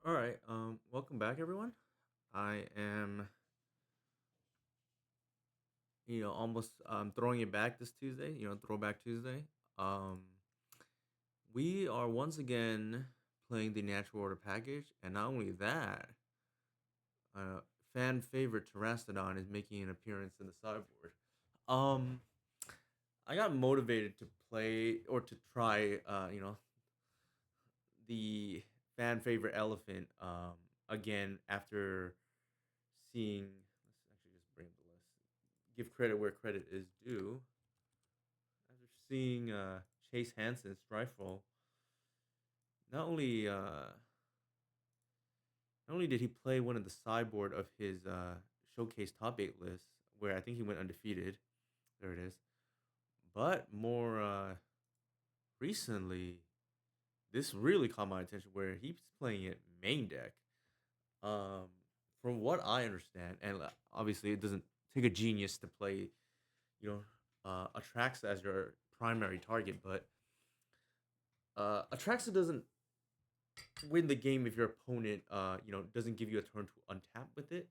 All right. Welcome back, everyone. I am, almost throwing it back this Tuesday. Throwback Tuesday. Um, we are once again playing the Natural Order package, and not only that, uh, fan favorite Terastodon is making an appearance in the sideboard. Um, I got motivated to play or to try, the fan favorite elephant again after seeing. Let's actually just bring up the list. Give credit where credit is due. After seeing Chase Hansen's rifle, not only not only did he play one of the sideboard of his showcase top eight list, where I think he went undefeated. There it is. But more recently, this really caught my attention where he's playing it main deck. Um, from what I understand, and obviously it doesn't take a genius to play, Atraxa as your primary target, but Atraxa doesn't win the game if your opponent, doesn't give you a turn to untap with it.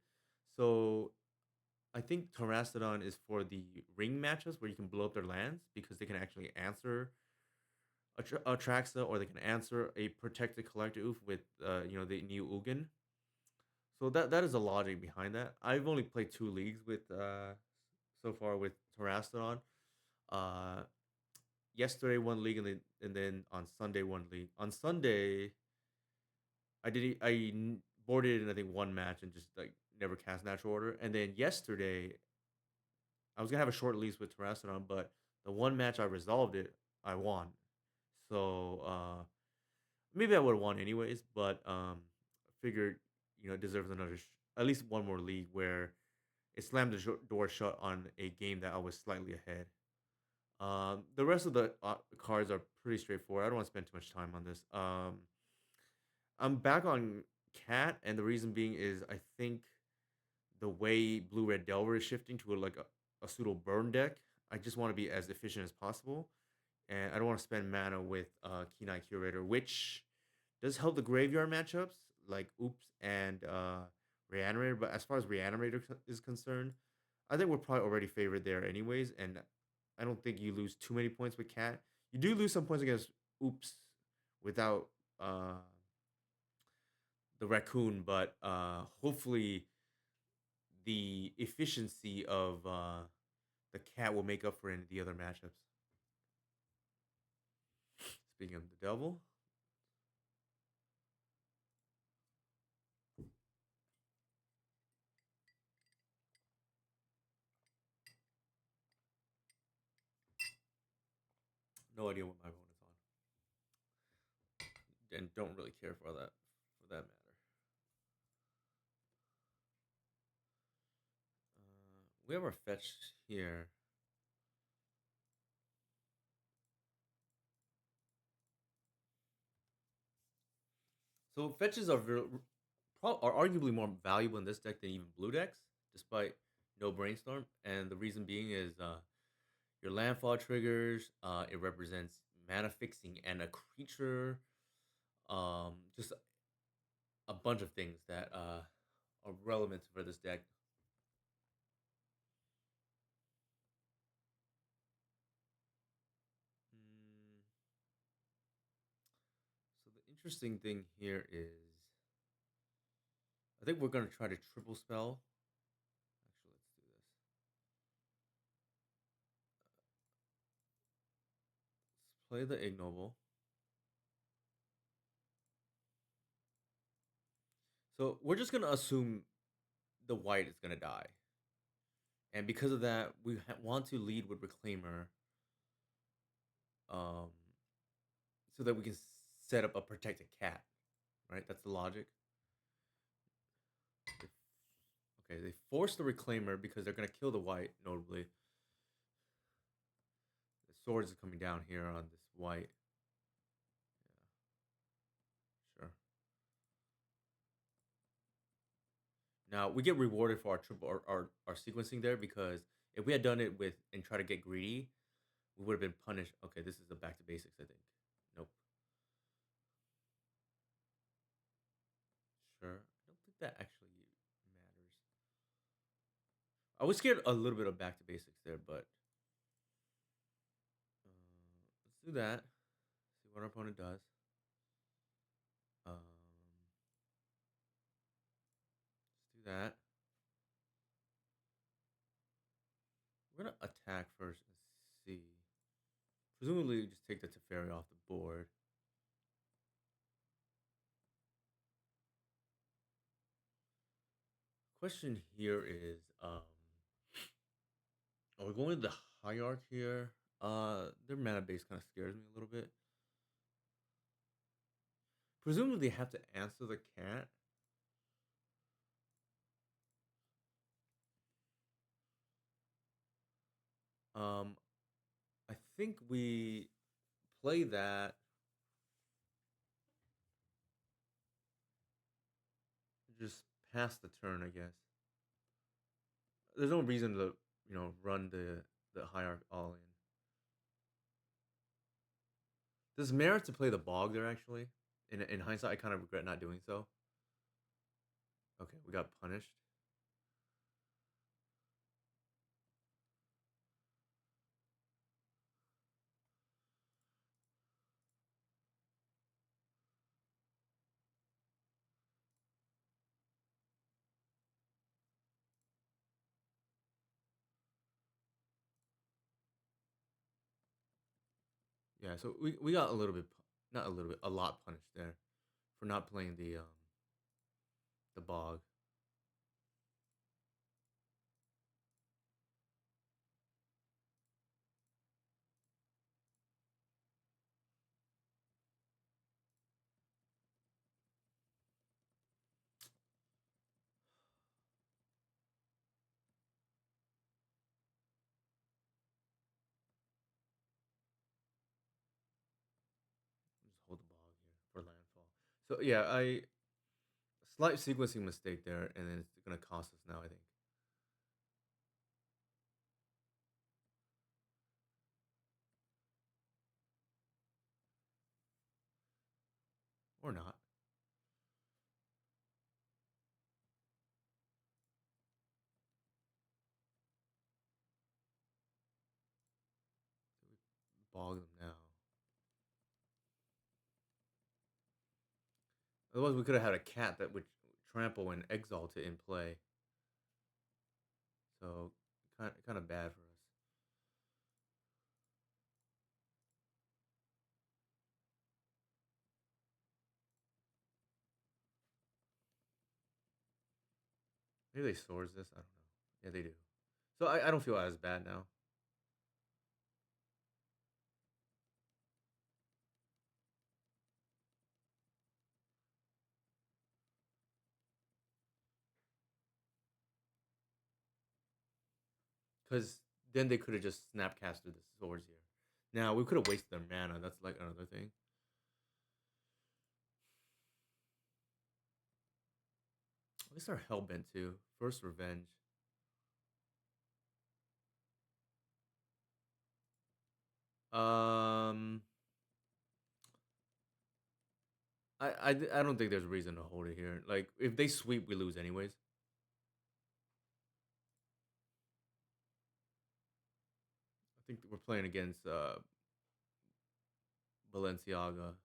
So I think Terastodon is for the ring matchups where you can blow up their lands because they can actually answer Atraxa or they can answer a protected collector oof with, the new Ugin. So that is the logic behind that. I've only played two leagues with so far with Terastodon. Uh, Yesterday one league and then on Sunday one league. On Sunday boarded in I think one match and just like never cast natural order. And then yesterday I was gonna have a short lease with Terastodon, but the one match I resolved it, I won. So maybe I would have won anyways, but figured it deserves at least one more league where it slammed the door shut on a game that I was slightly ahead. The rest of the cards are pretty straightforward. I don't want to spend too much time on this. I'm back on Cat, and the reason being is I think the way Blue Red Delver is shifting to a pseudo burn deck. I just want to be as efficient as possible, and I don't want to spend mana with Keen Curator, which does help the graveyard matchups like Oops and Reanimator. But as far as Reanimator is concerned, I think we're probably already favored there anyways, and I don't think you lose too many points with Cat. You do lose some points against Oops without the raccoon, but hopefully the efficiency of the cat will make up for it in the other matchups. Speaking of the devil, no idea what my opponent's on, and don't really care for that matter. We have our fetch here. So fetches are arguably more valuable in this deck than even blue decks, despite no brainstorm. And the reason being is your landfall triggers. It represents mana fixing and a creature. Just a bunch of things that are relevant for this deck. Mm, so the interesting thing here is, I think we're gonna try to triple spell. Actually, let's do this. Let's play the ignoble. So we're just gonna assume the white is gonna die, and because of that, we want to lead with reclaimer, um, so that we can set up a protected cat. Right, that's the logic. Okay, they force the reclaimer because they're gonna kill the white. Notably, the swords is coming down here on this white. Yeah, sure. Now we get rewarded for our triple our sequencing there because if we had done it with and try to get greedy, we would have been punished. Okay, this is the back to basics. I think. Nope. That actually matters. I was scared a little bit of back to basics there, but let's do that. See what our opponent does. Let's do that. We're gonna attack first and see. Presumably, just take the Teferi off the board. Question here is, are we going to the Hierarch here? Their mana base kind of scares me a little bit. Presumably, they have to answer the cat. I think we play that. Just pass the turn, I guess. There's no reason to, run the Hierarch all in. Does merit to play the Bog there, actually? In hindsight, I kind of regret not doing so. Okay, we got punished. Yeah, so we got a little bit, not a little bit, a lot punished there for not playing the Bog. Just hold the Bog here for landfall. So yeah, I slight sequencing mistake there, and then it's gonna cost us now, I think. Or not. Bog them now. Otherwise, we could have had a cat that would trample and exalt it in play. So kind of bad for us. Maybe they swords this. I don't know. Yeah, they do. So I don't feel as bad now. Because then they could have just snapcasted the swords here. Now, we could have wasted their mana. That's like another thing. At least our Hellbent too. First Revenge. Um, I don't think there's a reason to hold it here. Like, if they sweep, we lose anyways. I think we're playing against Balenciaga.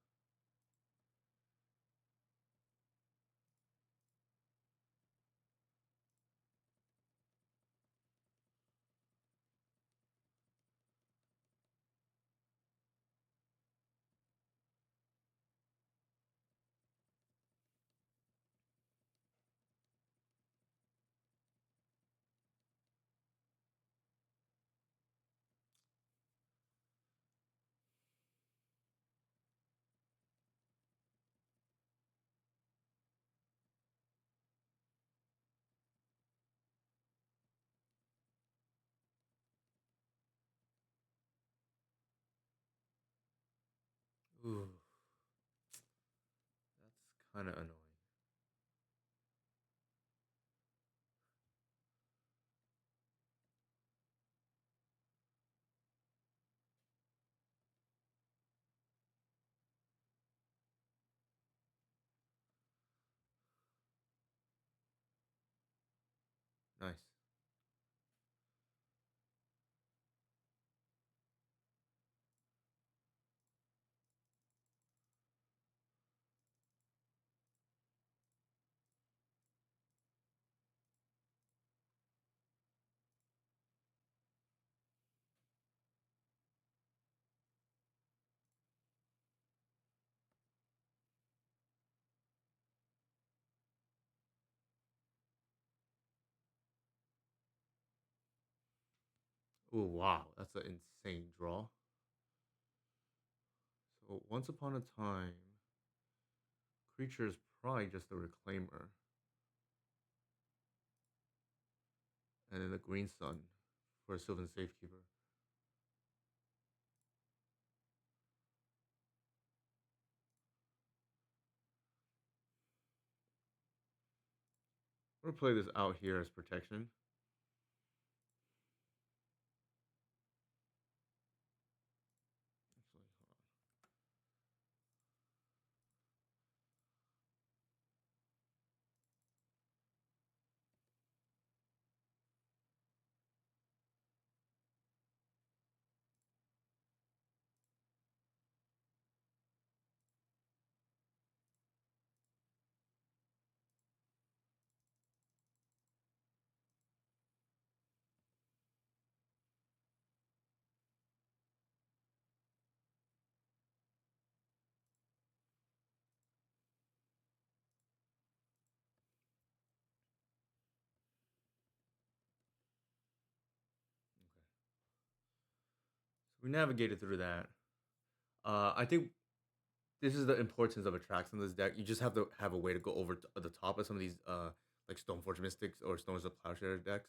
Ooh, that's kind of annoying. Oh wow, that's an insane draw. So once upon a time, creature is probably just a reclaimer, and then a green sun for a Sylvan Safekeeper. I'm gonna play this out here as protection. Actually, hold on. We navigated through that. I think this is the importance of attracts in this deck. You just have to have a way to go over the top of some of these like Stoneforge Mystics or Stones of Plowshare decks.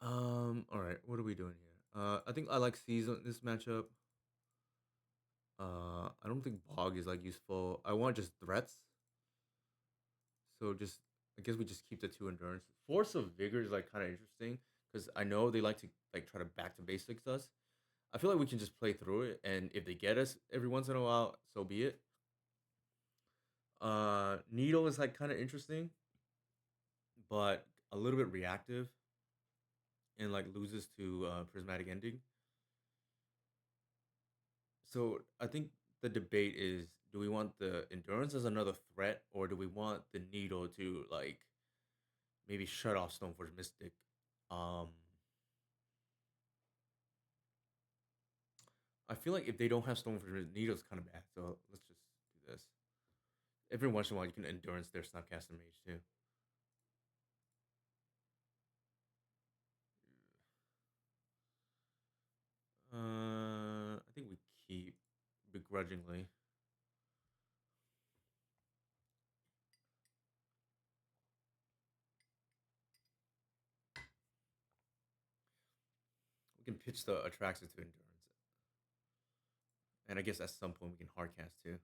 All right, what are we doing here? I think I like Seize on this matchup. I don't think Bog is like useful. I want just threats. So just I guess we just keep the 2 endurance. Force of Vigor is like kind of interesting because I know they like to like try to back to basics us. I feel like we can just play through it, and if they get us every once in a while, so be it. Needle is like kind of interesting, but a little bit reactive, and like loses to Prismatic Ending. So I think the debate is: do we want the endurance as another threat, or do we want the needle to like maybe shut off Stoneforge Mystic? Um, I feel like if they don't have Stoneforge Mystic, needle's kind of bad. So let's just do this. Every once in a while, you can endurance their Snapcaster Mage too. I think we keep begrudgingly. We can pitch the Atraxa to endurance, and I guess at some point we can hardcast too.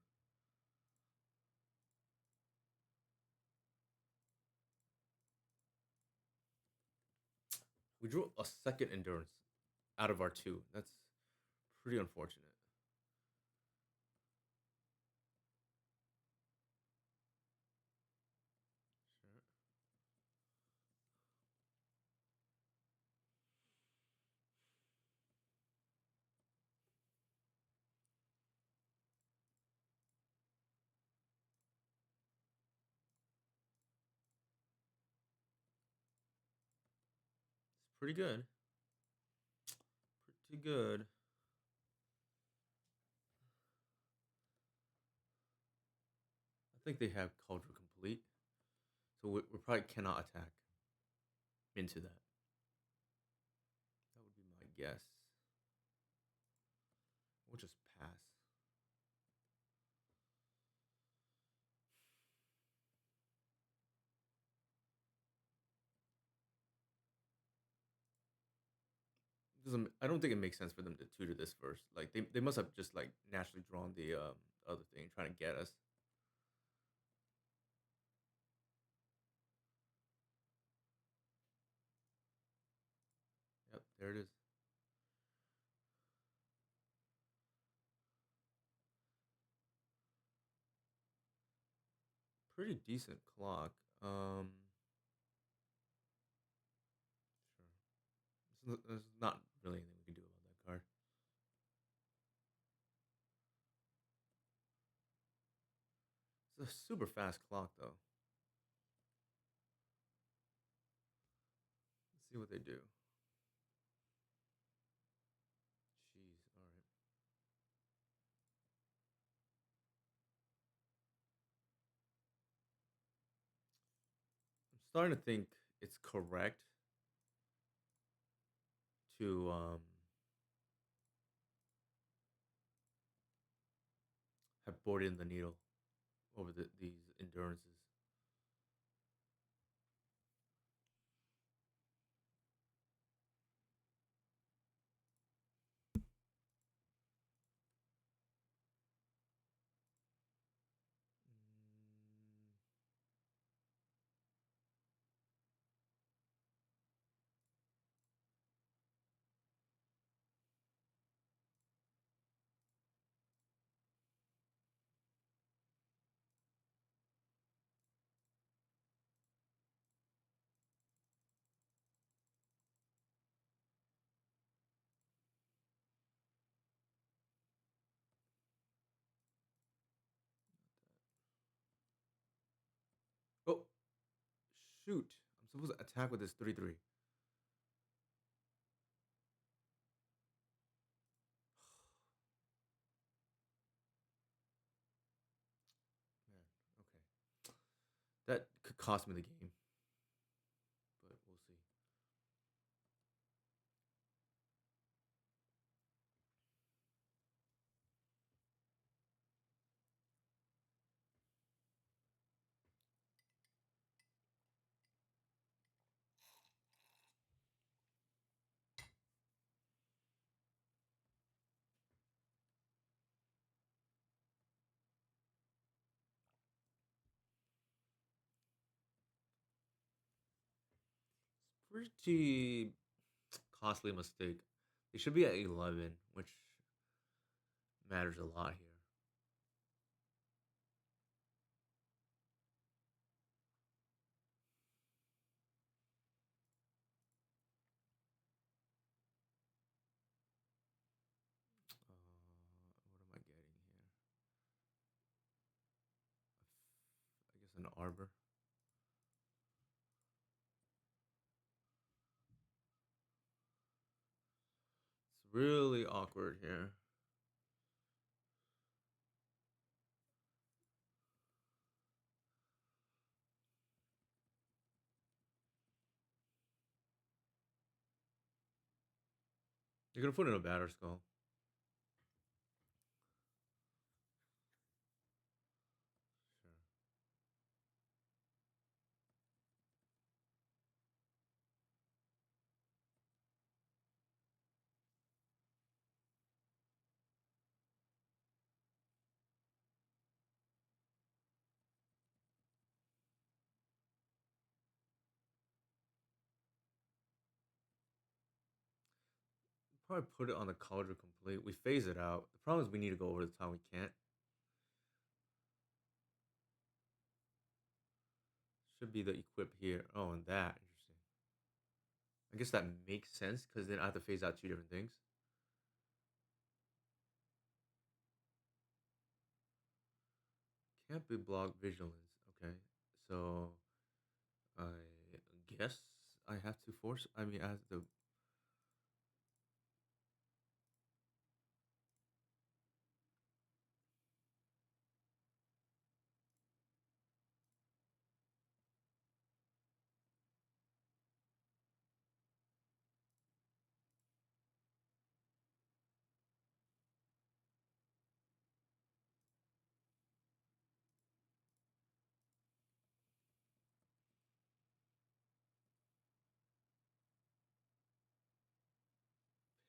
We drew a second endurance out of our 2. That's pretty unfortunate. Sure. It's pretty good. Pretty good. I think they have Cauldron complete, so we probably cannot attack into that. That would be my guess. We'll just pass. Doesn't I don't think it makes sense for them to tutor this first. Like they must have just like naturally drawn the other thing trying to get us. Yep, there it is. Pretty decent clock. Sure. There's not really anything we can do about that card. It's a super fast clock though. Let's see what they do. Jeez, all right. I'm starting to think it's correct to have boarded in the needle over these endurances. Mm, Oh shoot! I'm supposed to attack with this 3/3. Man, okay. That could cost me the game, but we'll see. Pretty costly mistake. They should be at 11, which matters a lot here. What am I getting here? I guess an arbor. It's really awkward here. You're gonna put in a batter skull. Sure. Probably put it on the cauldron complete. We phase it out. The problem is we need to go over the time. We can't. Should be the equip here. Oh, and that. Interesting. I guess that makes sense because then I have to phase out two different things. Can't be blocked vigilance. Okay. So I guess I have to force. I mean, I have to.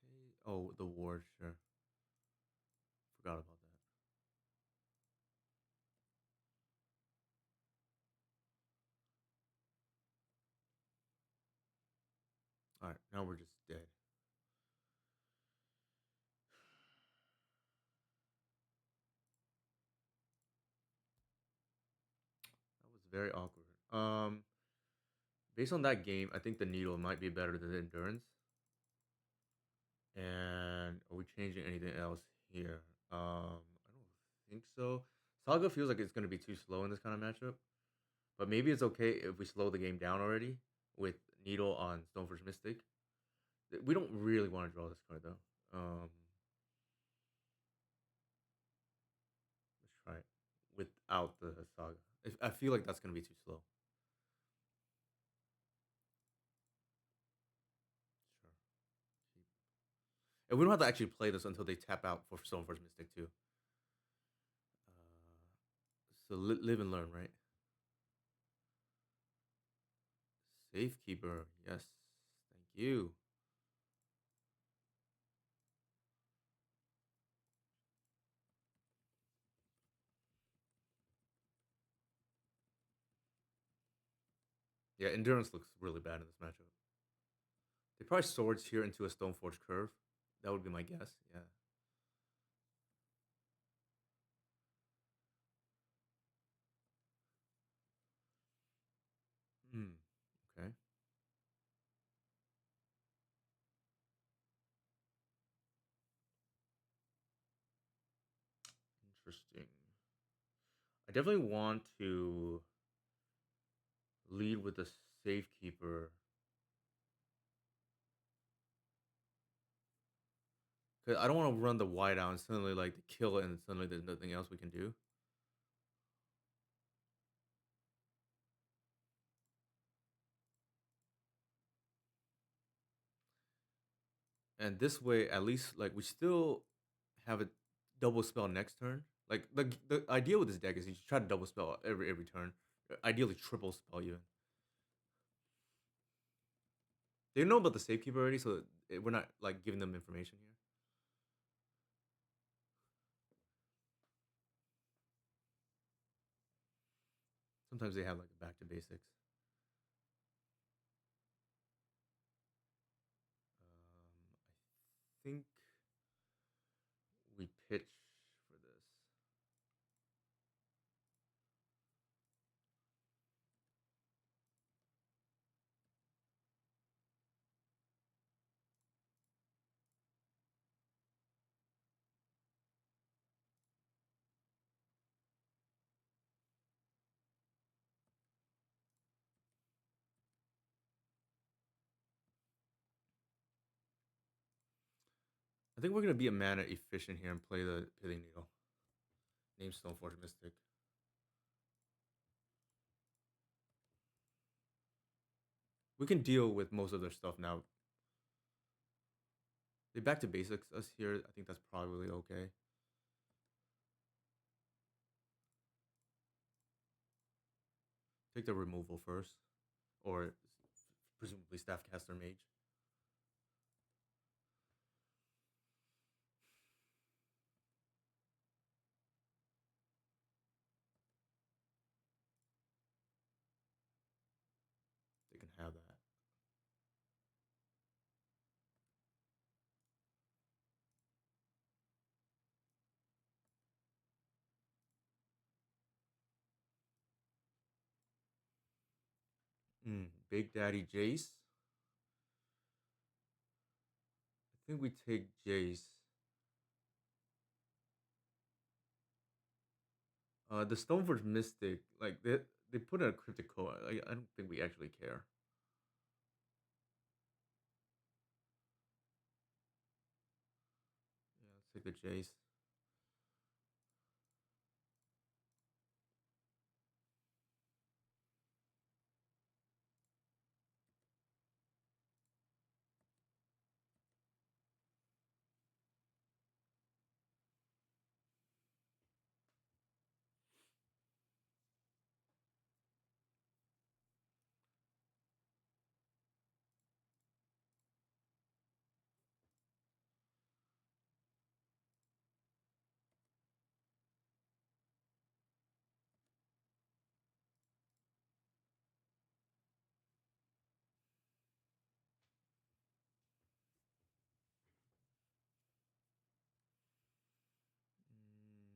Pay. Oh, the ward. Sure. Forgot about that. All right. Now we're just dead. That was very awkward. Based on that game, I think the needle might be better than the endurance. And are we changing anything else here? I don't think so. Saga feels like it's gonna be too slow in this kind of matchup, but maybe it's okay if we slow the game down already with Needle on Stoneforge Mystic. We don't really want to draw this card though. Let's try it without the Saga. I feel like that's gonna be too slow. And we don't have to actually play this until they tap out for Stoneforge Mystic too. So live and learn, right? Safekeeper, yes. Thank you. Yeah, endurance looks really bad in this matchup. They probably swords here into a Stoneforge curve. That would be my guess. Yeah. Hmm. Okay. Interesting. I definitely want to lead with the safekeeper because I don't want to run the wide out and suddenly like kill it and suddenly there's nothing else we can do. And this way, at least like we still have a double spell next turn. Like the idea with this deck is you try to double spell every turn. Ideally triple spell even. They know about the safekeeper already, so we're not like giving them information here. Sometimes they have like a back to basics. I think we pitch for this. I think we're gonna be a mana efficient here and play the Pithing Needle. Name Stoneforge Mystic. We can deal with most of their stuff now. They back to basics us here. I think that's probably okay. Take the removal first, or presumably Staffcaster Mage. They can have that. Big Daddy Jace. I think we take Jace. The Stoneforge Mystic, like they put in a cryptic code. I don't think we actually care. Yeah, let's take the Jace.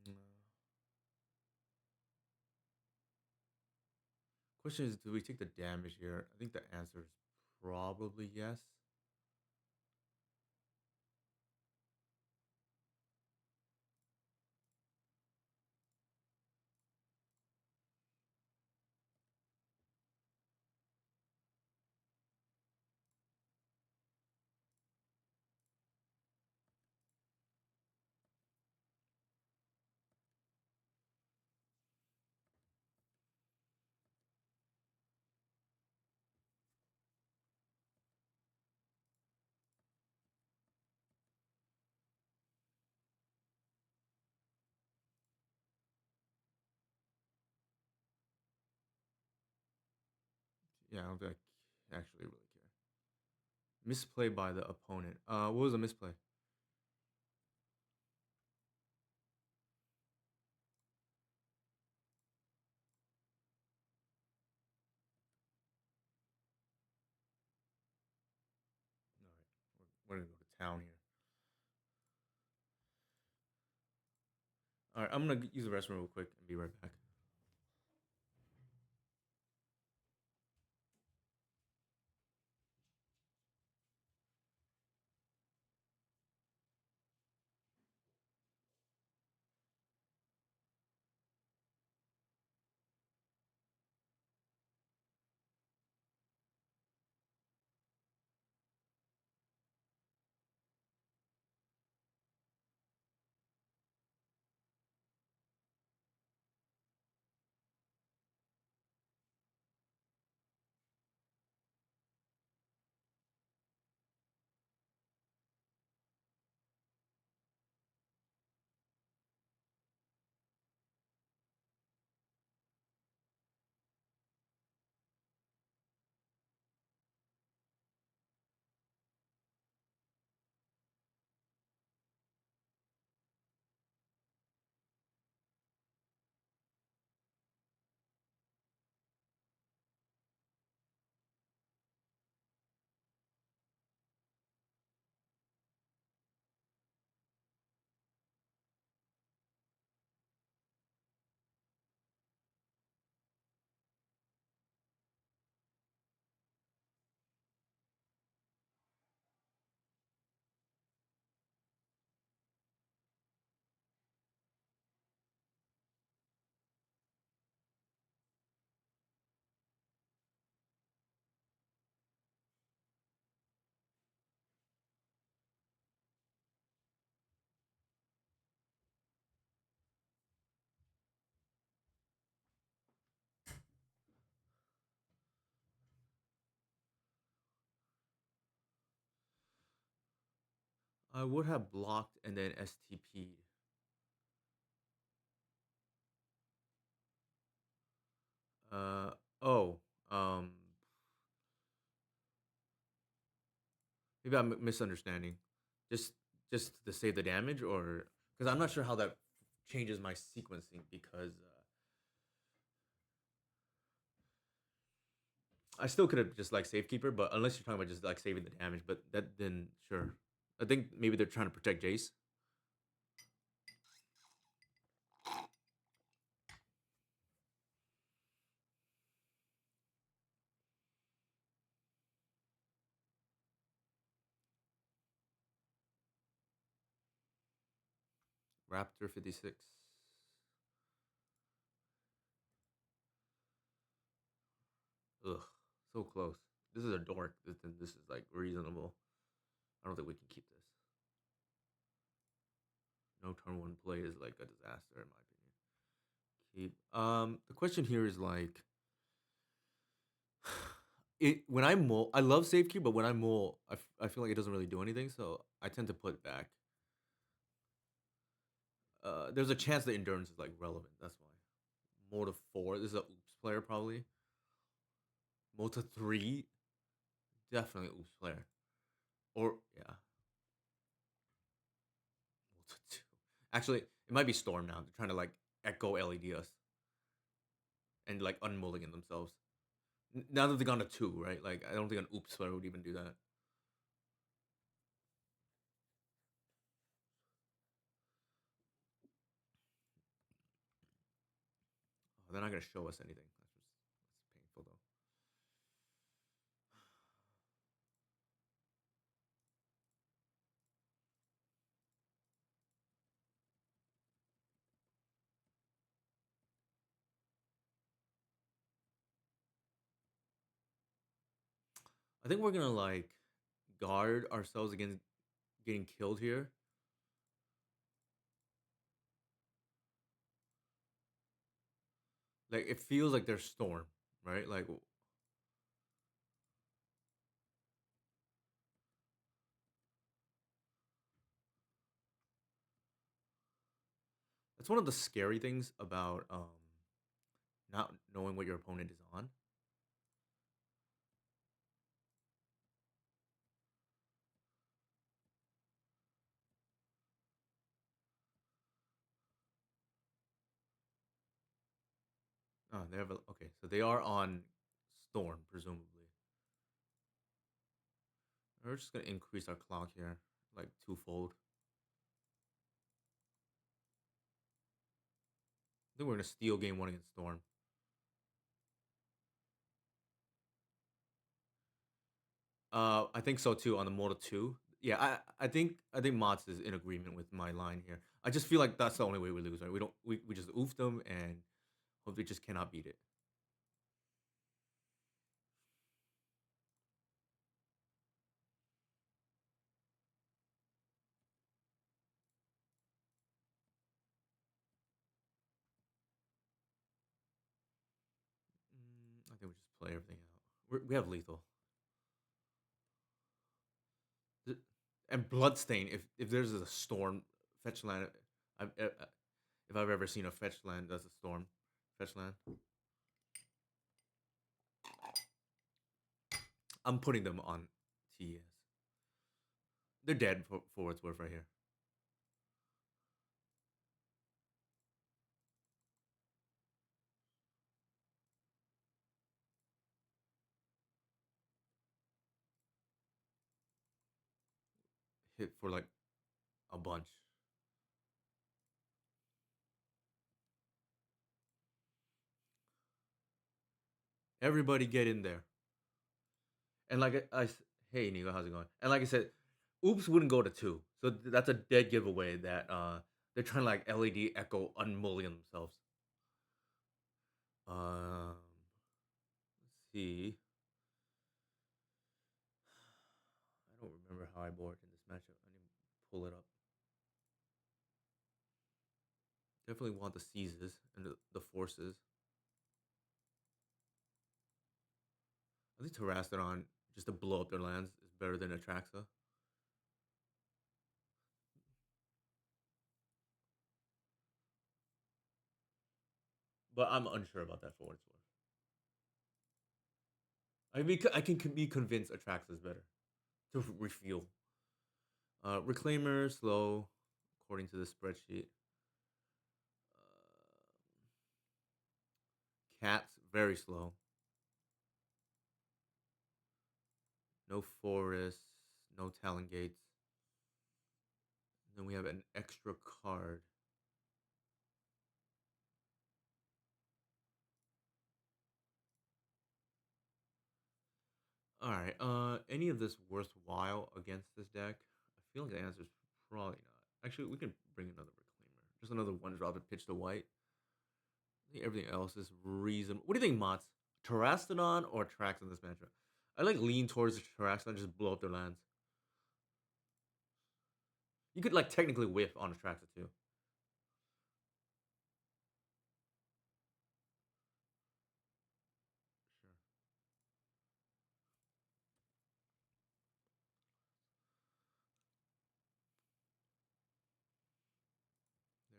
Mm, Question is, do we take the damage here? I think the answer is probably yes. Yeah, I don't think I actually really care. Misplay by the opponent. What was a misplay? All right, we're gonna go to town here. All right, I'm gonna use the restroom real quick and be right back. I would have blocked and then STP'd. Uh oh. Um, maybe I'm misunderstanding. Just just to save the damage, or because I'm not sure how that changes my sequencing because I still could have just like safekeeper, but unless you're talking about just like saving the damage, but that then sure. I think maybe they're trying to protect Jace. Raptor 56. Ugh, so close. This is a dork. This is like reasonable. I don't think we can keep this. No turn one play is like a disaster in my opinion. Keep. The question here is like, it when I mull, I love safekeep, but when I mull, I feel like it doesn't really do anything, so I tend to put back. There's a chance the endurance is like relevant. That's why. More to four. This is a oops player probably. Mota 3, definitely oops player. Or yeah, Mota 2. Actually, it might be Storm now. They're trying to like echo LED us and like unmulligan themselves. Now that they've gone to 2, right? Like I don't think an oops player would even do that. Oh, they're not gonna show us anything. That's painful though. I think we're gonna like guard ourselves against getting killed here. Like it feels like there's Storm, right? Like that's one of the scary things about not knowing what your opponent is on. they have a okay. So they are on Storm, presumably. We're just gonna increase our clock here, like twofold. I think we're gonna steal game one against Storm. I think so too on the Mortal 2. Yeah, I think Mots is in agreement with my line here. I just feel like that's the only way we lose, right? We just oof them and hope they just cannot beat it. I think we just play everything out. We have lethal. And Bloodstain. If there's a storm fetch land, I've, if I've ever seen a fetch land that's a storm fetch land, I'm putting them on TS. They're dead for what's worth right here. Hit for like a bunch. Everybody get in there. And like hey Nico, how's it going? And like I said, Oops wouldn't go to two, so that's a dead giveaway that they're trying to like LED echo unmullion themselves. Let's see. I don't remember how I board in this matchup. I need to pull it up. Definitely want the seizes and the forces. I think Terrastodon just to blow up their lands is better than Atraxa. But I'm unsure about that for what it's worth. I can be convinced Atraxa is better to refuel. Reclaimer slow, according to the spreadsheet. Cats very slow. No forest, no talon gates. Then we have an extra card. All right. Any of this worthwhile against this deck? I feel like the answer is probably not. Actually, we can bring another reclaimer. Just another one drop and pitch to white. I think everything else is reasonable. What do you think, Mots? Terrastodon or Trax in this matchup? I like lean towards the Terrastodon, just blow up their lands. You could like technically whiff on a Traxa too. Sure.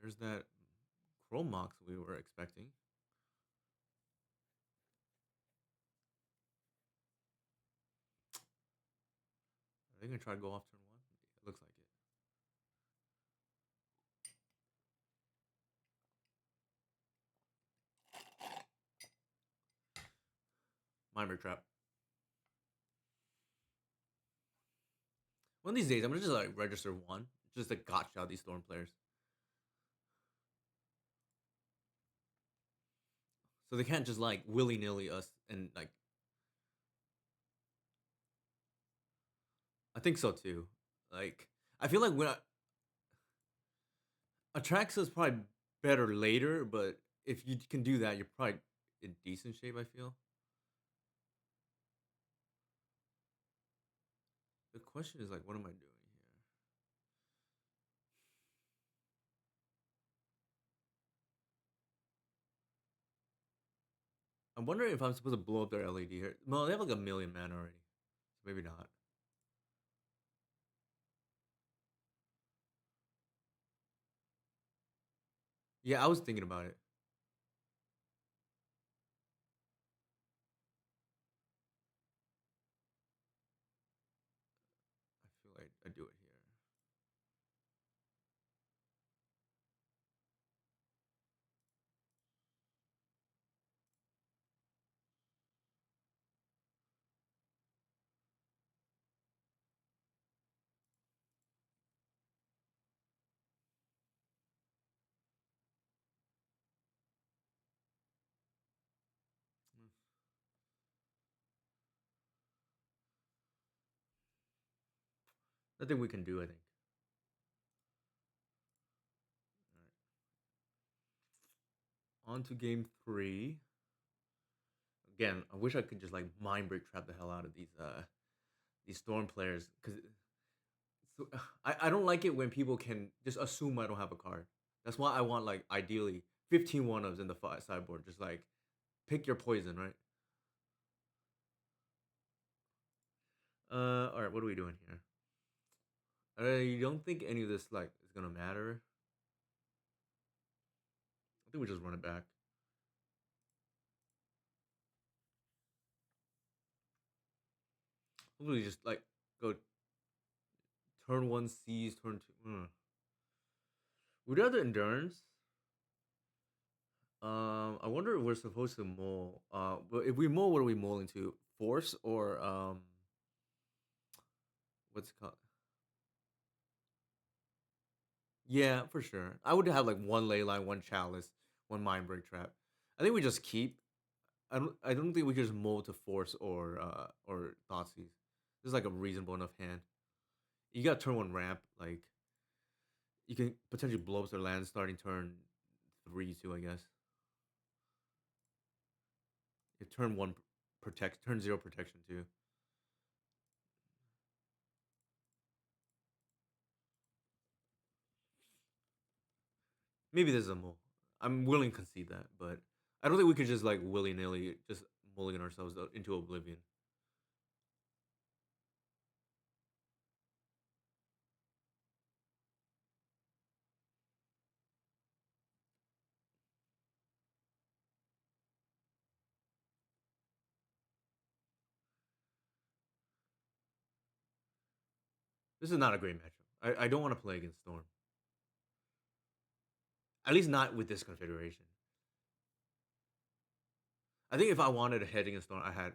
There's that Chromox we were expecting. Are they gonna try to go off turn one? It looks like it. Mimer trap. One of these days, I'm gonna just like register one, just to gotcha out these Storm players, so they can't just like willy nilly us and like. I think so too. Like I feel like when Atraxa is probably better later, but if you can do that, you're probably in decent shape. I feel. The question is like, what am I doing here? I'm wondering if I'm supposed to blow up their LED here. No, they have like a million mana already, so maybe not. Yeah, I was thinking about it. I feel like I do it here. Nothing we can do, I think. All right. On to game 3. Again, I wish I could just like mind break trap the hell out of these storm players because so, I don't like it when people can just assume I don't have a card. That's why I want like ideally 15 one-ofs in the sideboard. Just like pick your poison, right? All right, what are we doing here? I don't think any of this like is gonna matter. I think we just run it back. Hopefully, just like go turn 1 seize, turn 2. Would rather endurance. I wonder if we're supposed to mull. But if we mull, what are we mulling to? Force or what's it called? Yeah, for sure. I would have like one ley line, one chalice, one mind break trap. I think we just keep. I don't think we can just mull to force or Thoughtseize. This is like a reasonable enough hand. You got turn 1 ramp, like you can potentially blow up their land starting turn 3 too, I guess. If turn 1 protect, turn 0 protection too. Maybe there's a mull. I'm willing to concede that, but I don't think we could just like willy nilly just mulligan ourselves into oblivion. This is not a great matchup. I don't want to play against Storm. At least not with this configuration. I think if I wanted to head against Storm, I had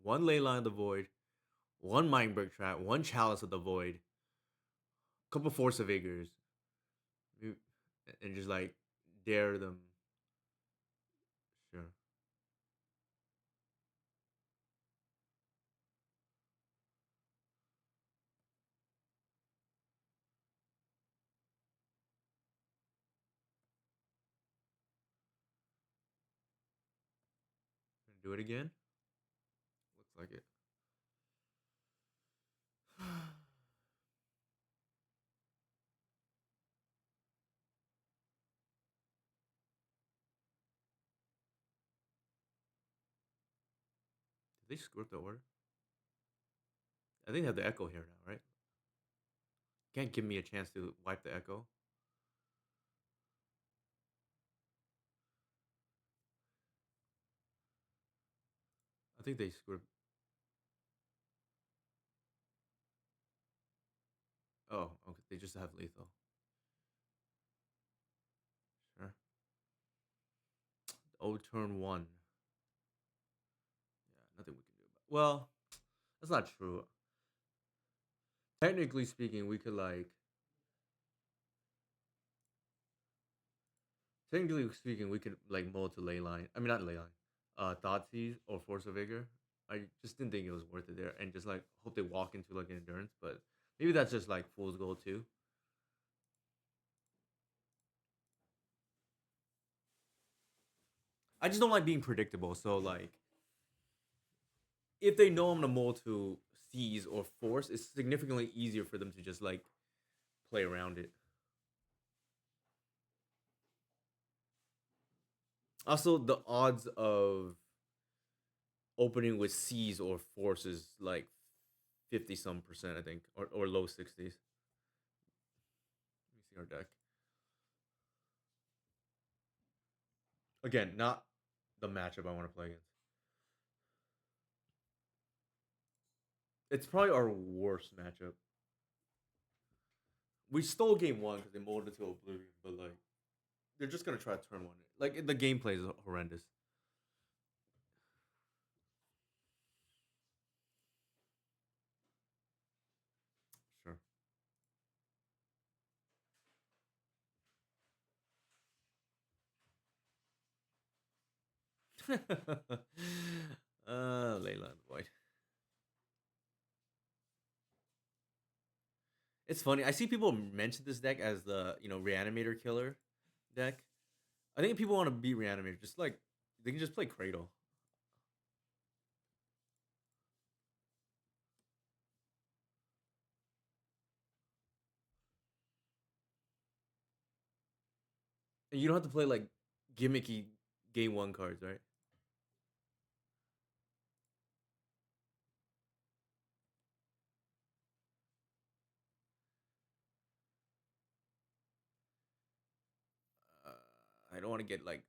one Leyline of the Void, one Mindbreak Trap, one Chalice of the Void, a couple Force of Vigors, and just like dare them. Sure. Do it again. Looks like it. Did they screw up the order? I think they have the Echo here now, right? Can't give me a chance to wipe the Echo. I think they screwed. Oh, okay. They just have lethal. Sure. Oh, turn 1. Yeah, nothing we can do about it. Well, that's not true. Technically speaking, we could like. Technically speaking, we could like mull to Leyline. I mean, not Leyline. Thoughtseize or Force of Vigor. I just didn't think it was worth it there, and just like hope they walk into like an endurance. But maybe that's just like fool's gold too. I just don't like being predictable. So like, if they know I'm gonna mull to seize or force, it's significantly easier for them to just like play around it. Also, the odds of opening with seize or force is like 50 some percent, I think, or low 60s. Let me see our deck. Again, not the matchup I want to play against. It's probably our worst matchup. We stole game 1 because they molded to oblivion, but like they're just gonna try to turn 1. Like the gameplay is horrendous. Sure. Leyland White. It's funny. I see people mention this deck as the reanimator killer deck. I think if people want to be reanimator, just like they can just play Cradle. And you don't have to play like gimmicky game one cards, right? I don't want to get like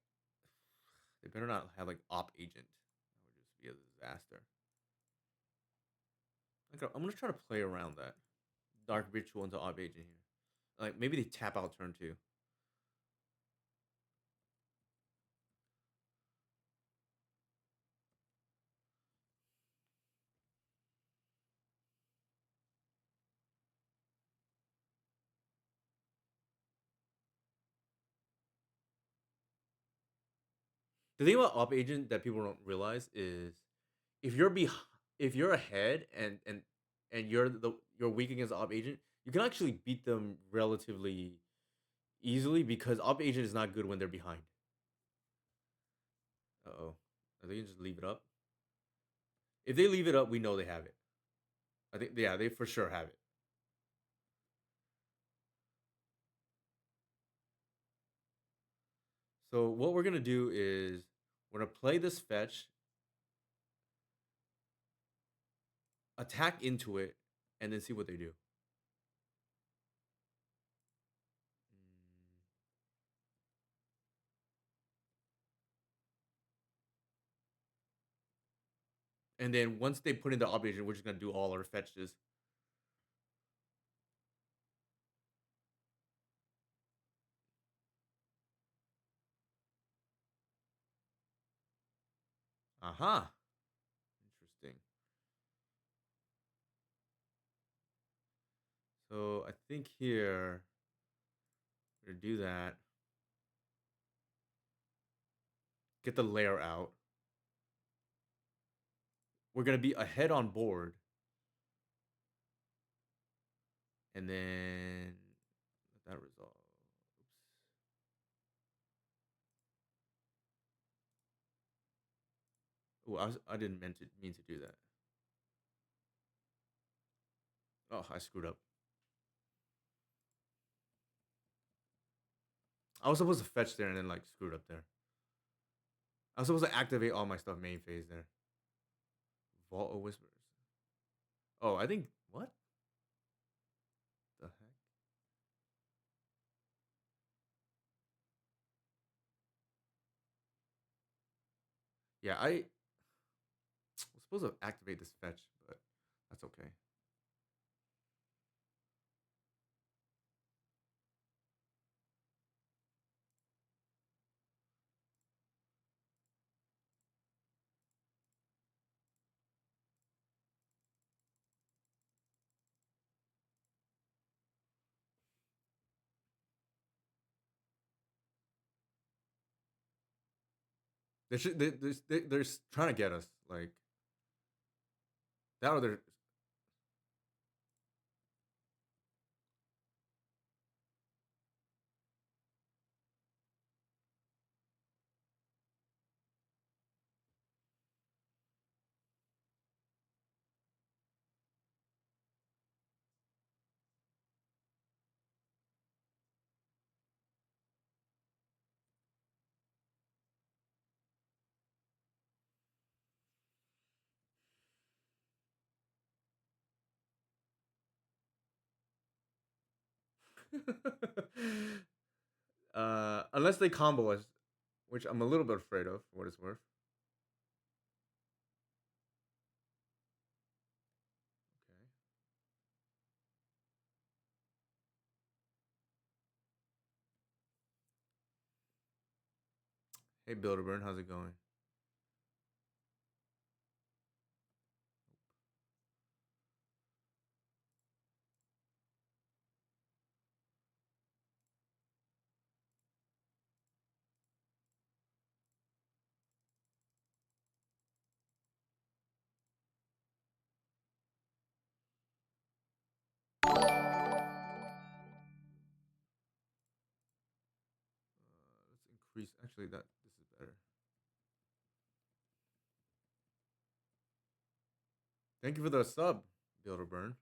they better not have like op agent. That would just be a disaster. Like I'm gonna try to play around that dark ritual into op agent here. Like maybe they tap out turn two. The thing about op agent that people don't realize is if you're if you're ahead and you're weak against op agent, you can actually beat them relatively easily because op agent is not good when they're behind. Uh-oh. Are they gonna just leave it up? If they leave it up, we know they have it. I think yeah, they for sure have it. So what we're gonna do is we're gonna play this fetch, attack into it, and then see what they do. Mm. And then once they put in the op agent, we're just gonna do all our fetches. Aha. Interesting. So I think here we're gonna do that. Get the layer out. We're gonna be ahead on board, and then let that resolve. Oops. Oh, I didn't mean to do that. Oh, I screwed up. I was supposed to fetch there and then like screwed up there. I was supposed to activate all my stuff main phase there. Vault of Whispers. Oh, I think what the heck? Yeah, I was supposed to activate this fetch, but that's okay. They're trying to get us like that, or they're unless they combo us, which I'm a little bit afraid of, for what it's worth. Okay. Hey, Builderburn, how's it going? increase. Actually, that this is better. Thank you for the sub, Builder Burn.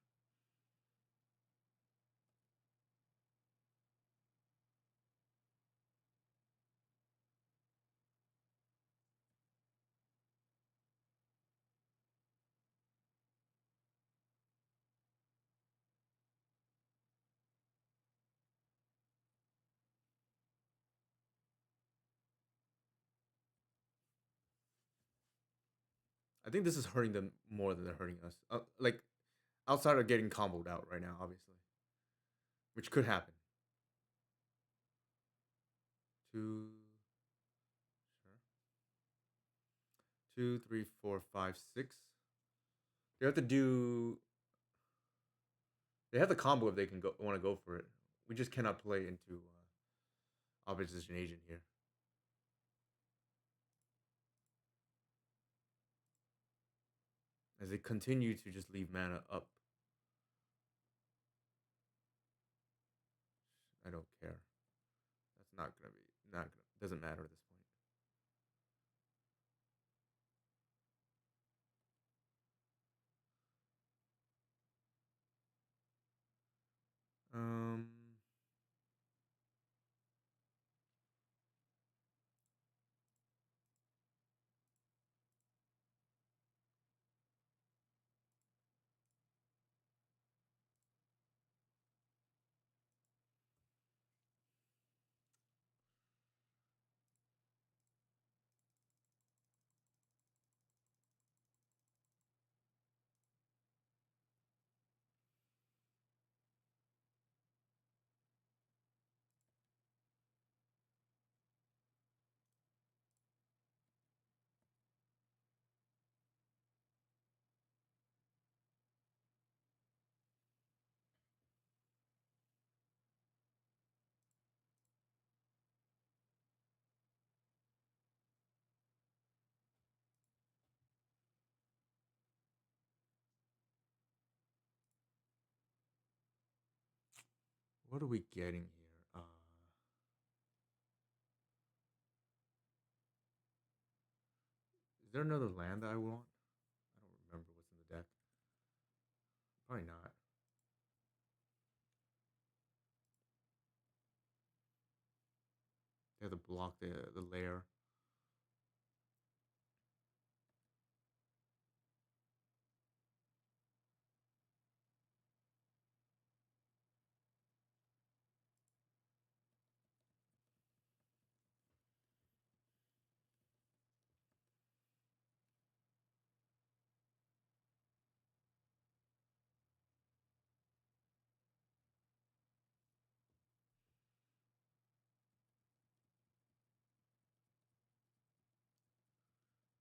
I think this is hurting them more than they're hurting us. Like outside of getting comboed out right now, obviously, which could happen. Two, sure. Two, three, four, five, six. They have to do. They have the combo if they can go want to go for it. We just cannot play into opposition agent here. As they continue to just leave mana up. I don't care. That's not gonna be not gonna doesn't matter at this point. Um what are we getting here? Is there another land that I want? I don't remember what's in the deck. Probably not. They have to block the layer.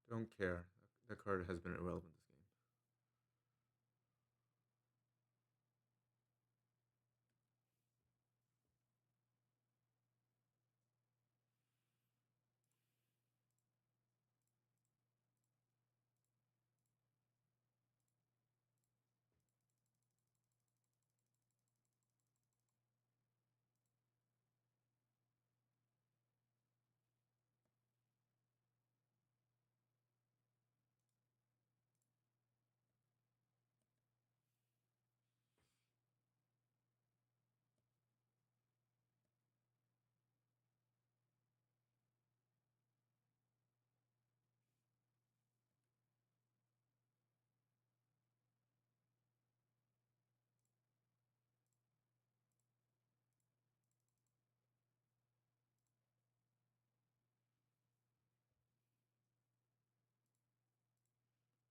Don't care. That card has been irrelevant this game.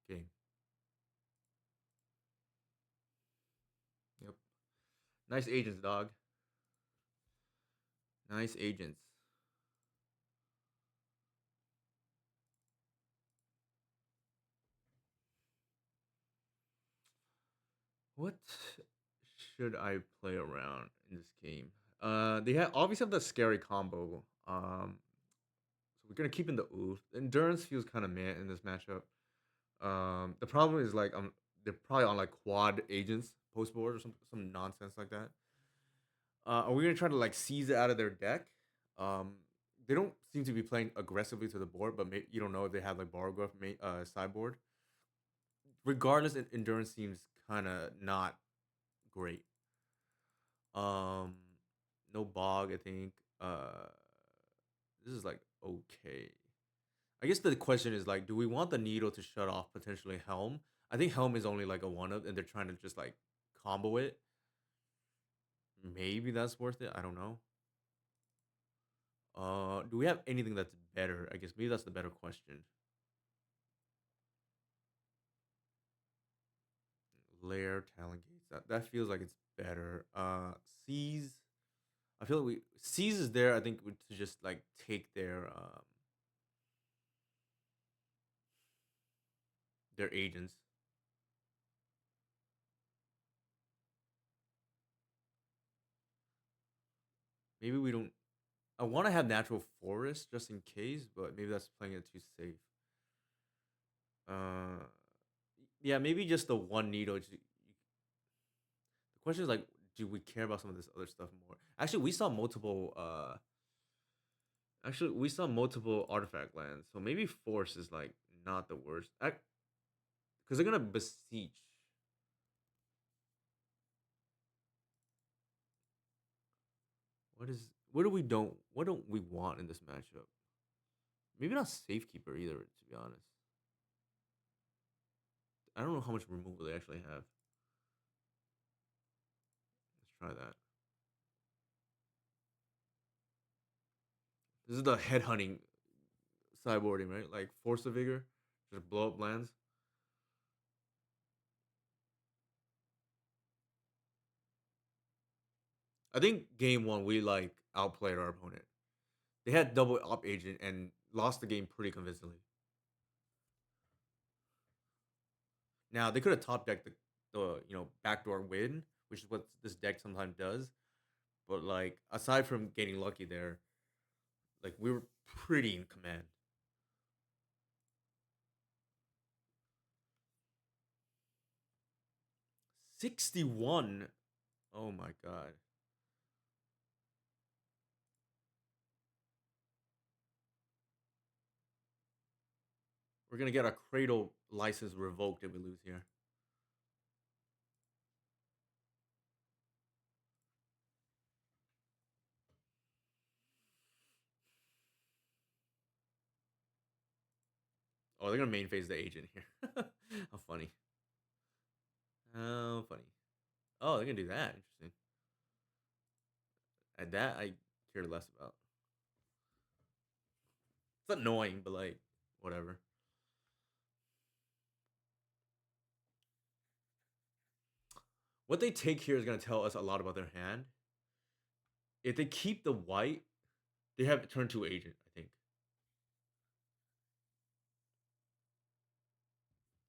Game. Yep. Nice agents, dog. Nice agents. What should I play around in this game? They have obviously have the scary combo. So we're gonna keep in the oof. Endurance feels kind of meh in this matchup. The problem is like they're probably on like quad agents post board or some nonsense like that. Are we gonna try to like seize it out of their deck? Um, they don't seem to be playing aggressively to the board, but you don't know if they have like Barograph sideboard. Regardless, endurance seems kind of not great. Um, no bog, I think. This is like okay. I guess the question is like, do we want the needle to shut off potentially Helm? I think Helm is only like a one of, and they're trying to just like combo it. Maybe that's worth it. I don't know. Do we have anything that's better? I guess maybe that's the better question. Lair, Talent Gates. That feels like it's better. Seize. I feel like we Seize is there. I think to just like take their agents. Maybe we don't. I want to have natural forest just in case, but maybe that's playing it too safe. Uh, yeah, maybe just the one needle. The question is like, do we care about some of this other stuff more? Actually, we saw multiple. Actually, we saw multiple artifact lands, so maybe force is like not the worst. Because they're gonna beseech. What don't we want in this matchup? Maybe not safekeeper either, to be honest. I don't know how much removal they actually have. Let's try that. This is the headhunting sideboarding, right? Like force of vigor, just blow up lands. I think game one we like outplayed our opponent. They had double op agent and lost the game pretty convincingly. Now they could have top decked the backdoor win, which is what this deck sometimes does. But like aside from getting lucky there, like we were pretty in command. 61. Oh my god. We're gonna get our Cradle license revoked if we lose here. Oh, they're gonna main phase the agent here. How funny. How funny. Oh, they're gonna do that. Interesting. And that I care less about. It's annoying, but like, whatever. What they take here is gonna tell us a lot about their hand. If they keep the white, they have turn two agent, I think.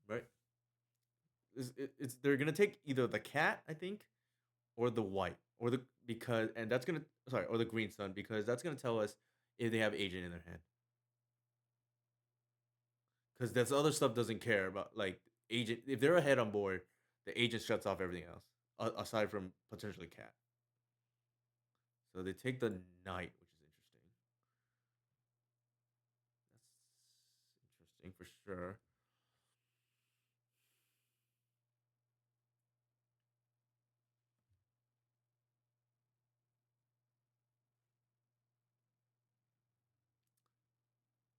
Right? It's they're gonna take either the cat, I think, or the white, or the because and that's gonna sorry, or the green sun because that's gonna tell us if they have agent in their hand. Because this other stuff doesn't care about like agent. If they're ahead on board, the agent shuts off everything else aside from potentially cat. So they take the knight, which is interesting. That's interesting for sure.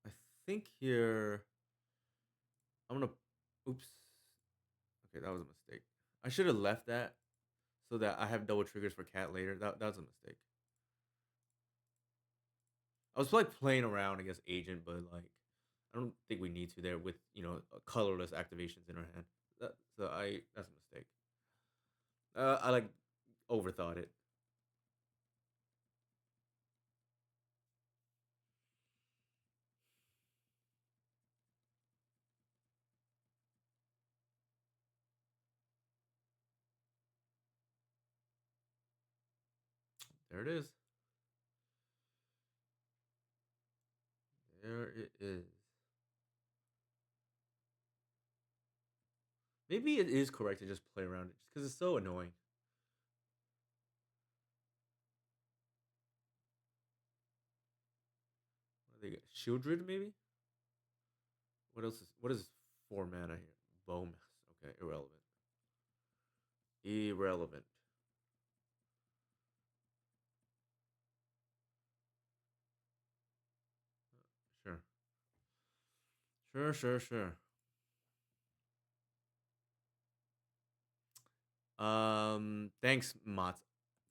I think here I'm gonna. Oops. Okay, that was a mistake. I should have left that so that I have double triggers for cat later. That was a mistake. I was like playing around against agent, but like I don't think we need to there with colorless activations in our hand. So I that's a mistake. I like overthought it. There it is. There it is. Maybe it is correct to just play around it just because it's so annoying. They get Shieldred maybe. What is 4 mana here? Bowmass. Okay, irrelevant. Irrelevant. Sure. Sure. Thanks, Mats.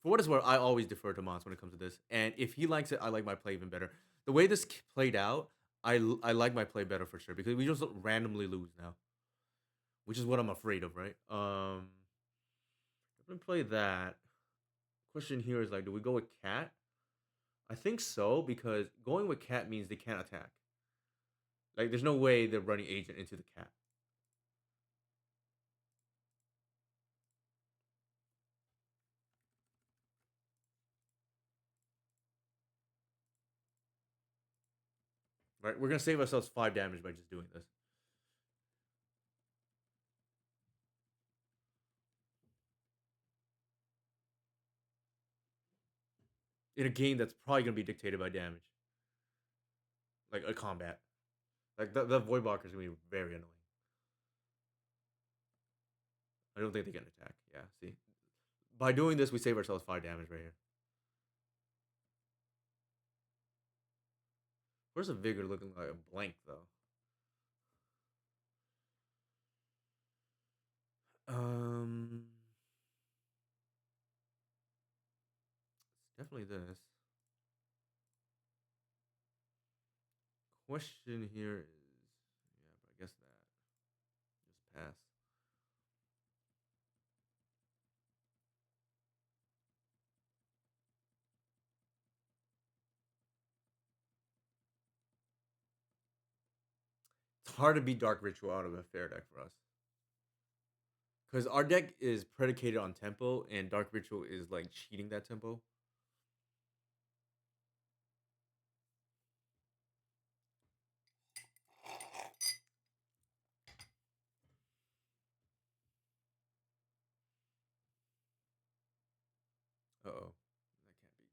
For what it's worth, I always defer to Mats when it comes to this. And if he likes it, I like my play even better. The way this played out, I like my play better for sure because we just randomly lose now, which is what I'm afraid of, right? I'm gonna play that. Question here is like, do we go with cat? I think so because going with cat means they can't attack. Like, there's no way they're running agent into the cat. Right? We're gonna save ourselves 5 damage by just doing this. In a game that's probably gonna be dictated by damage, like a combat. Like the Voidwalker is gonna be very annoying. I don't think they can attack. Yeah, see, by doing this, we save ourselves 5 damage right here. Where's the Vigor looking like a blank though? It's definitely this. Question here is, yeah, but I guess that just pass. It's hard to beat Dark Ritual out of a fair deck for us. Because our deck is predicated on tempo, and Dark Ritual is like cheating that tempo. Uh oh. That can't be good.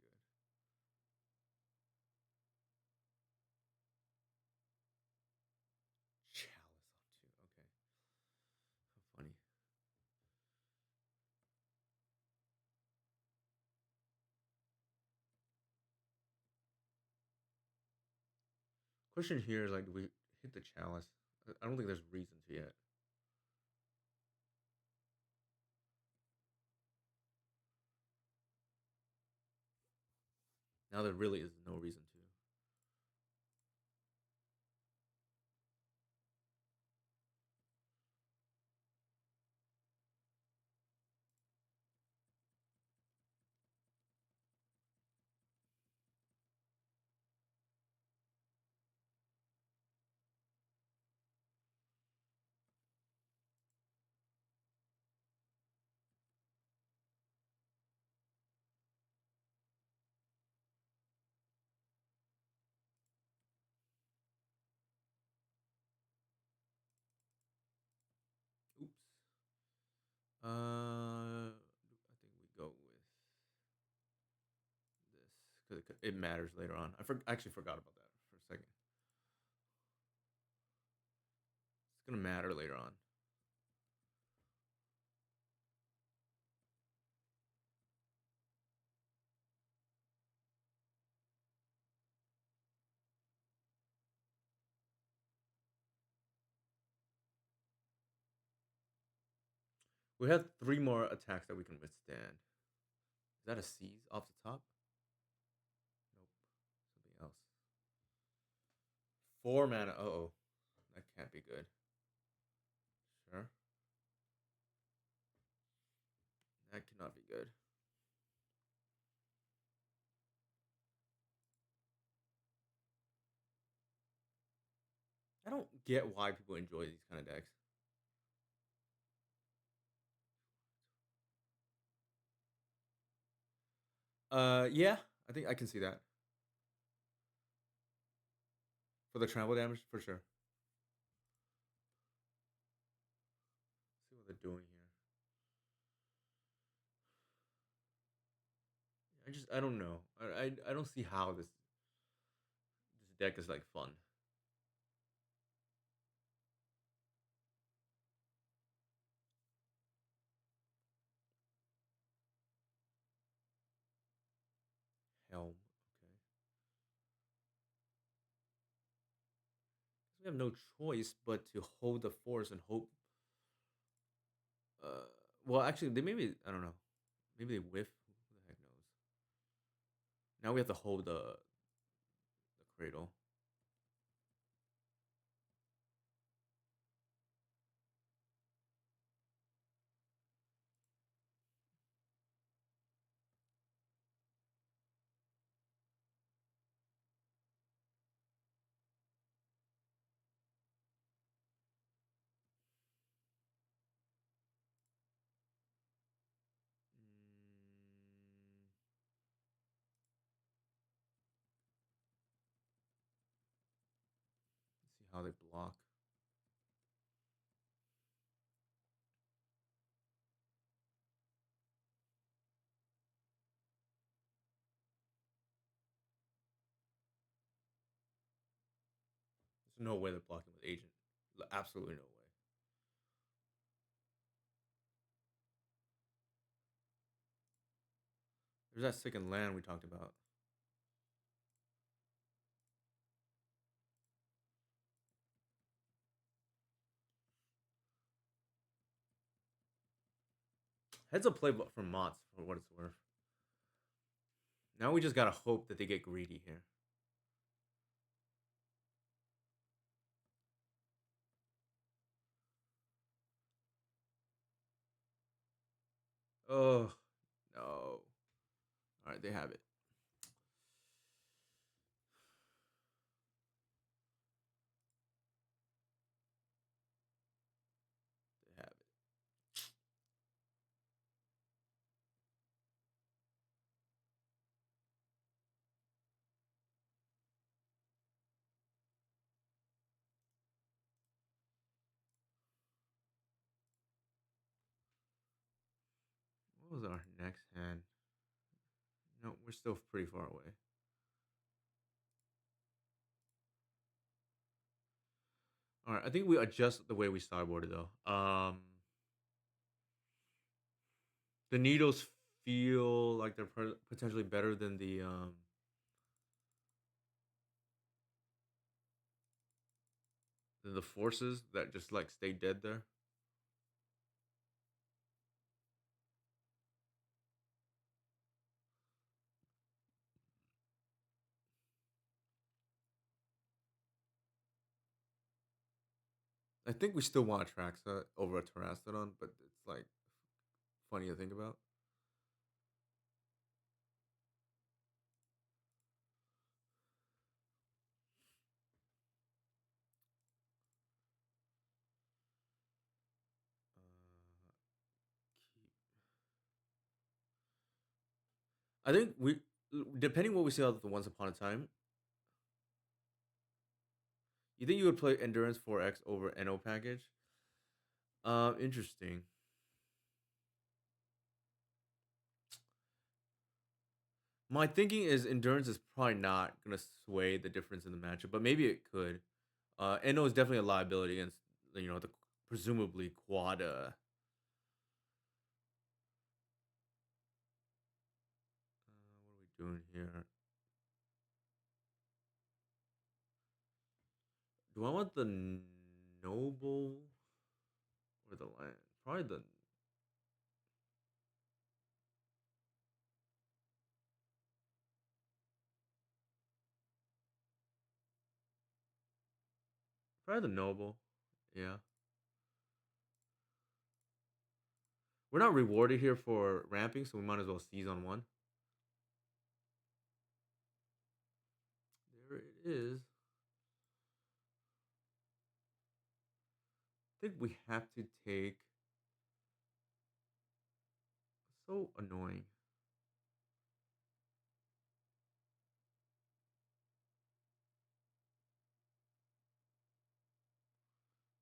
Chalice on 2. Okay. How funny. Question here is like, do we hit the Chalice? I don't think there's reason to yet. Now there really is no reason to. Oops. I think we go with this because it matters later on. I actually forgot about that for a second. It's gonna matter later on. We have 3 more attacks that we can withstand. Is that a seize off the top? Nope. Something else. 4 mana. Oh, that can't be good. Sure. That cannot be good. I don't get why people enjoy these kind of decks. Yeah, I think I can see that. For the trample damage, for sure. Let's see what they're doing here. I don't know. I don't see how this deck is like fun. Helm. Okay. We have no choice but to hold the force and hope. Uh, well, actually, they maybe I don't know. Maybe they whiff. Who the heck knows? Now we have to hold the cradle. Mm, let's see how they block. There's no way they're blocking with agent. Absolutely no way. There's that second land we talked about. Heads up play from Mott's for what it's worth. Now we just gotta hope that they get greedy here. Oh no! All right, they have it. They have it. What was our next hand? No, we're still pretty far away. All right, I think we adjust the way we sideboarded though. The needles feel like they're potentially better than the forces that just like stay dead there. I think we still want Traxa over a Terastodon, but it's like funny to think about. Keep. I think we, depending what we see out of the Once Upon a Time, you think you would play Endurance 4X over NO package? Interesting. My thinking is Endurance is probably not gonna sway the difference in the matchup, but maybe it could. NO is definitely a liability against the presumably quad. What are we doing here? Do I want the noble or the land? Probably the noble. Yeah, we're not rewarded here for ramping, so we might as well seize on one. There it is. I think we have to take. So annoying.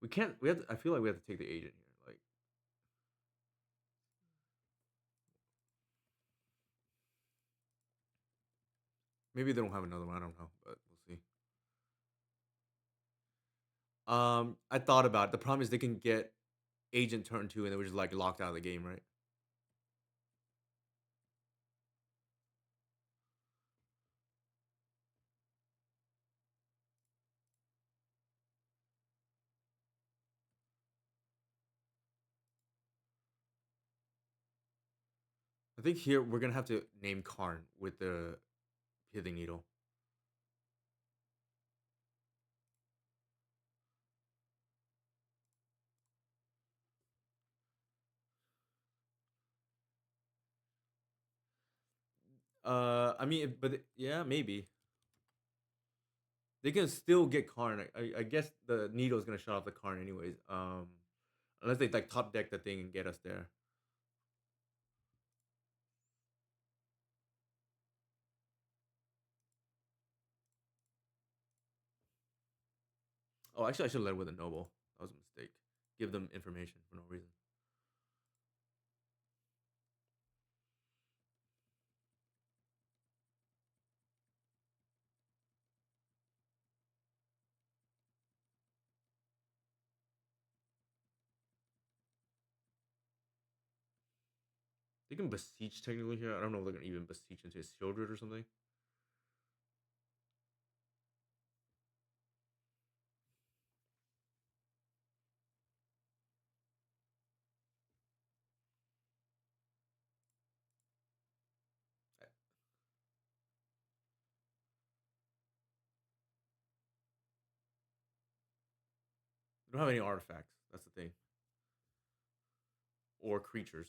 We can't. We have. I feel like we have to take the agent here. Like maybe they don't have another one. I don't know, but we'll see. I thought about it. The problem is they can get agent turn 2 and then we're just, like, locked out of the game, right? I think here we're gonna have to name Karn with the pithing needle. I mean, yeah, maybe. They can still get Karn. I guess the needle is gonna shut off the Karn anyways. Unless they like top deck the thing and get us there. Oh, actually, I should let with a noble. That was a mistake. Give them information for no reason. They can beseech technically here. I don't know if they're gonna even beseech into his Shieldred or something. They don't have any artifacts. That's the thing. Or creatures.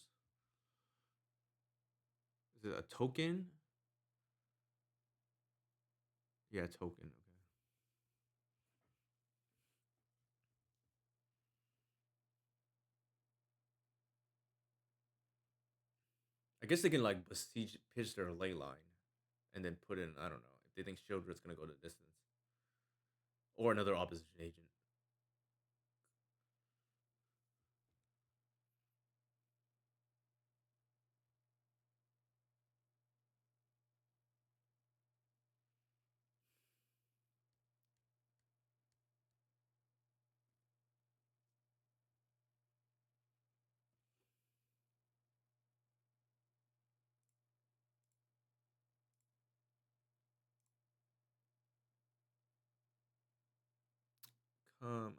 Is it a token? Yeah, token. Okay. I guess they can like besiege, pitch their ley line, and then put in. I don't know if they think Shieldred's gonna go to distance or another opposition agent. Come on.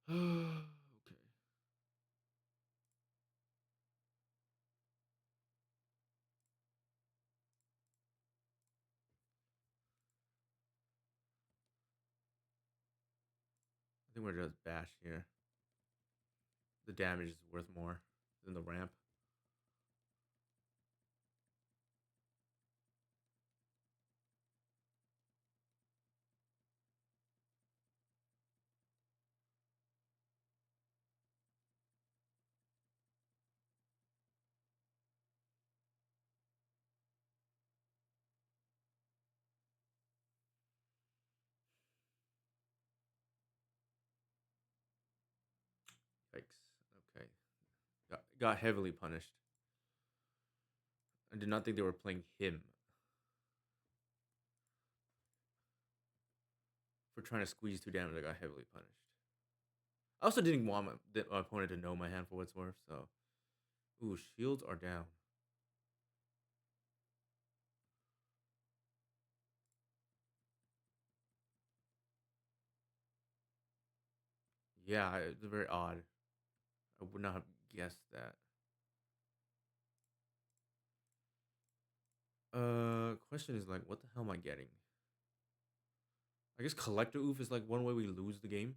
Okay. I think we're just bash here. The damage is worth more than the ramp. Yikes. Okay. Got heavily punished. I did not think they were playing him for trying to squeeze 2 damage. I got heavily punished. I also didn't want my opponent to know my hand for what it's worth, so. Ooh, shields are down. Yeah, it's very odd. I would not have guessed that. Question is like, what the hell am I getting? I guess Collector Oof is like one way we lose the game.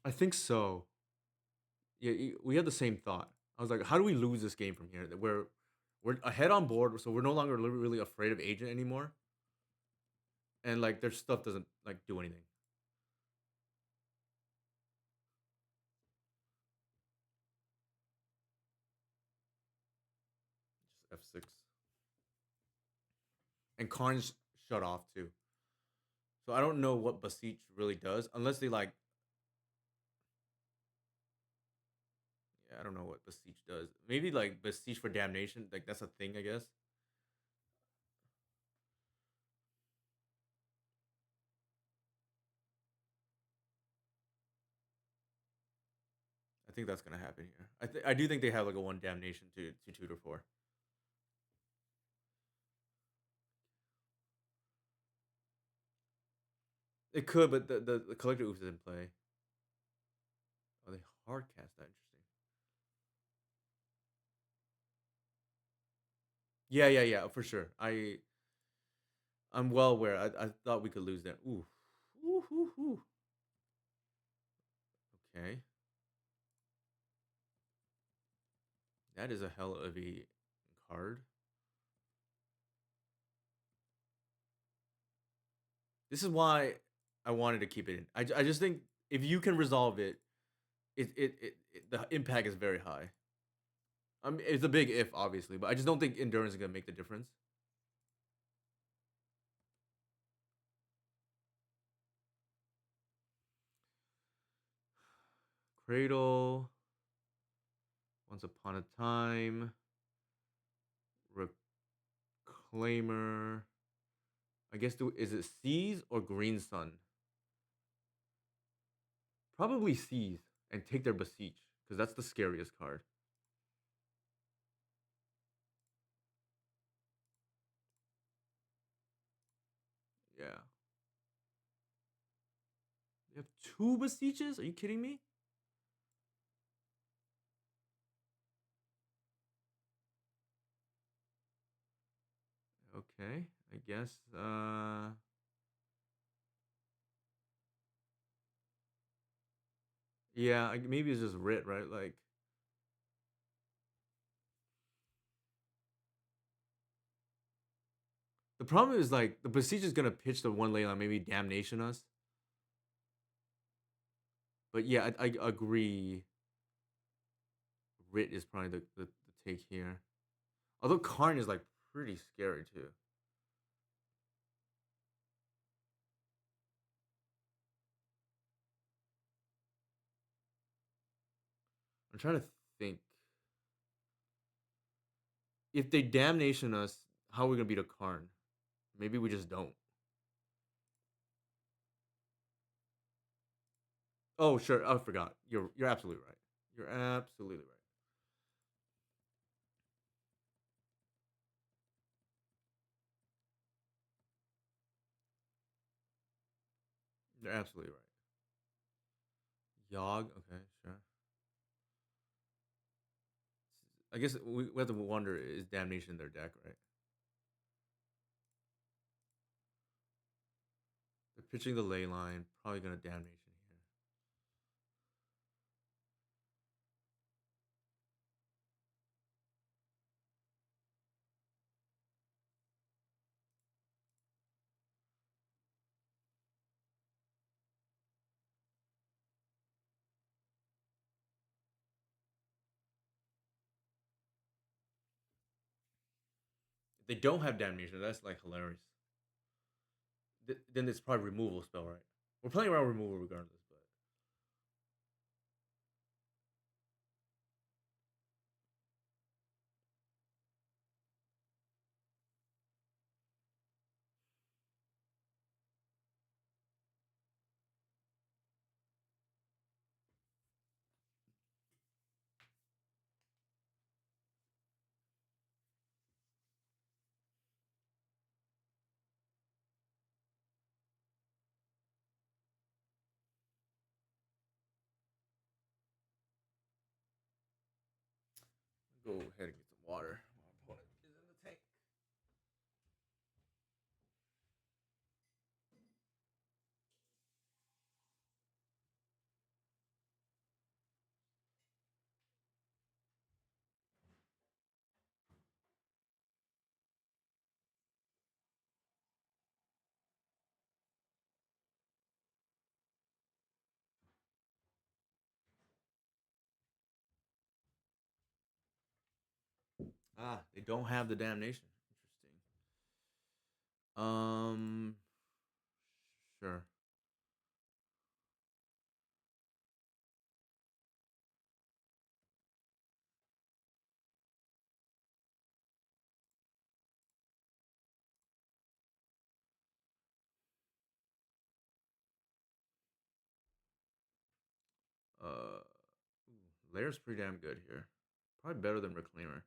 I think so. Yeah, we had the same thought. I was like, how do we lose this game from here? That we're ahead on board, so we're no longer really afraid of agent anymore. And like their stuff doesn't like do anything. Just F6. And Karn's shut off too. So I don't know what Beseech really does unless they like. Yeah, I don't know what Beseech does. Maybe like Beseech for damnation. Like that's a thing, I guess. I think that's gonna happen here. I do think they have like a one damnation to tutor for. It could, but the collector oops is in play. Oh, they hard cast that. Interesting. Yeah, yeah, yeah, for sure. I'm well aware. I thought we could lose that. Ooh, ooh, ooh, ooh. Okay, that is a hell of a card. This is why I wanted to keep it in. I just think if you can resolve it, the impact is very high. I mean, it's a big if, obviously, but I just don't think endurance is gonna make the difference. Cradle, Once Upon a Time, Reclaimer. I guess is it Seas or Green Sun? Probably Seas and take their Beseech because that's the scariest card. Yeah, you have two Beseeches? Are you kidding me? Okay, I guess. Yeah, maybe it's just writ, right? Like the problem is like the Beseech is gonna pitch the one ley line, maybe damnation us. But yeah, I agree. Writ is probably the take here. Although Karn is like pretty scary too. I'm trying to think. If they damnation us, how are we gonna beat a Karn? Maybe we just don't. Oh sure, I forgot. You're absolutely right. You're absolutely right. You're absolutely right. Yogg, okay, sure. I guess we have to wonder is damnation their deck, right? They're pitching the ley line, probably gonna damnation here. If they don't have damnation, that's like hilarious. Then it's probably removal spell, right? We're playing around removal regardless, but go ahead and get some water. My opponent is in the tank. Ah, they don't have the damnation. Interesting. Um, sure. Lair's pretty damn good here. Probably better than Reclaimer.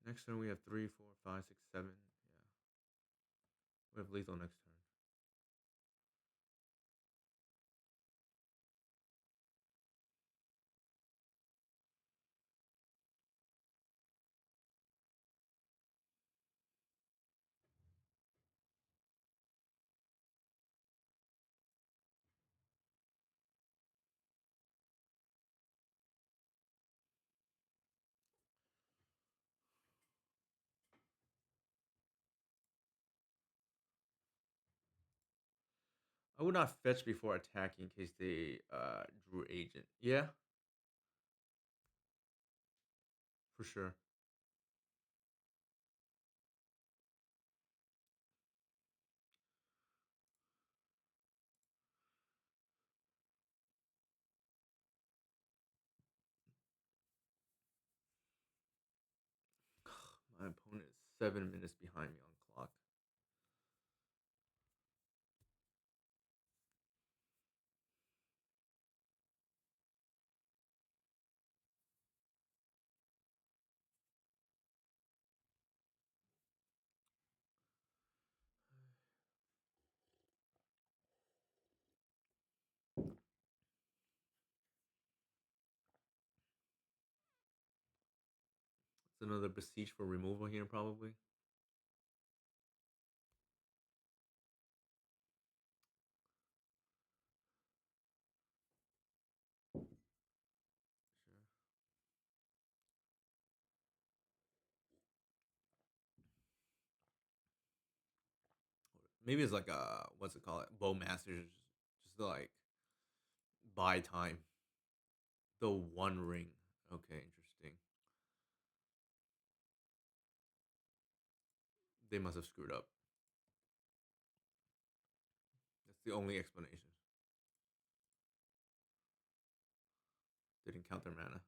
Next turn we have 3, 4, 5, 6, 7. Yeah. We have lethal next turn. I would not fetch before attacking in case they drew agent. Yeah, for sure. My opponent is 7 minutes behind me on clock. It's another Beseech for removal here, probably. Sure. Maybe it's like a what's it called? Bowmasters, just to like buy time. The One Ring. Okay, interesting. They must have screwed up. That's the only explanation. Didn't count their mana.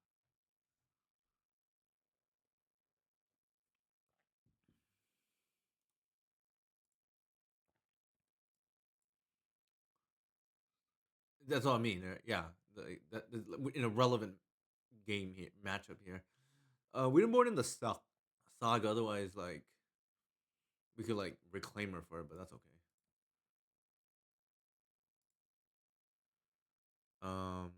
That's all I mean. Yeah, in a relevant game here, matchup here. We didn't board in the saga. Otherwise, like we could like reclaim her for it, but that's okay. Um,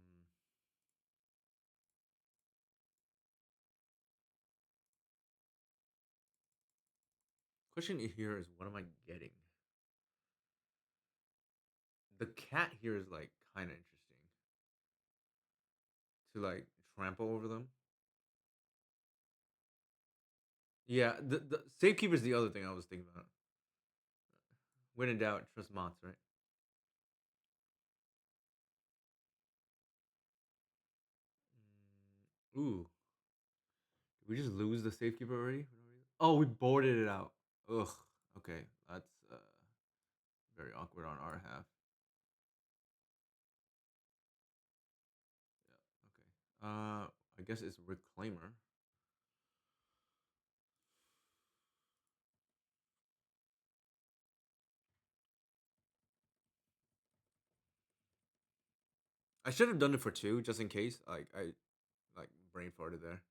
question here is, what am I getting? The cat here is like kind of interesting to like trample over them. Yeah, the safekeeper is the other thing I was thinking about. When in doubt, trust Mots, right? Ooh, did we just lose the safekeeper already? Oh, we boarded it out. Ugh. Okay, that's very awkward on our half. Yeah. Okay. I guess it's Reclaimer. I should have done it for two, just in case. Like I like brain farted there.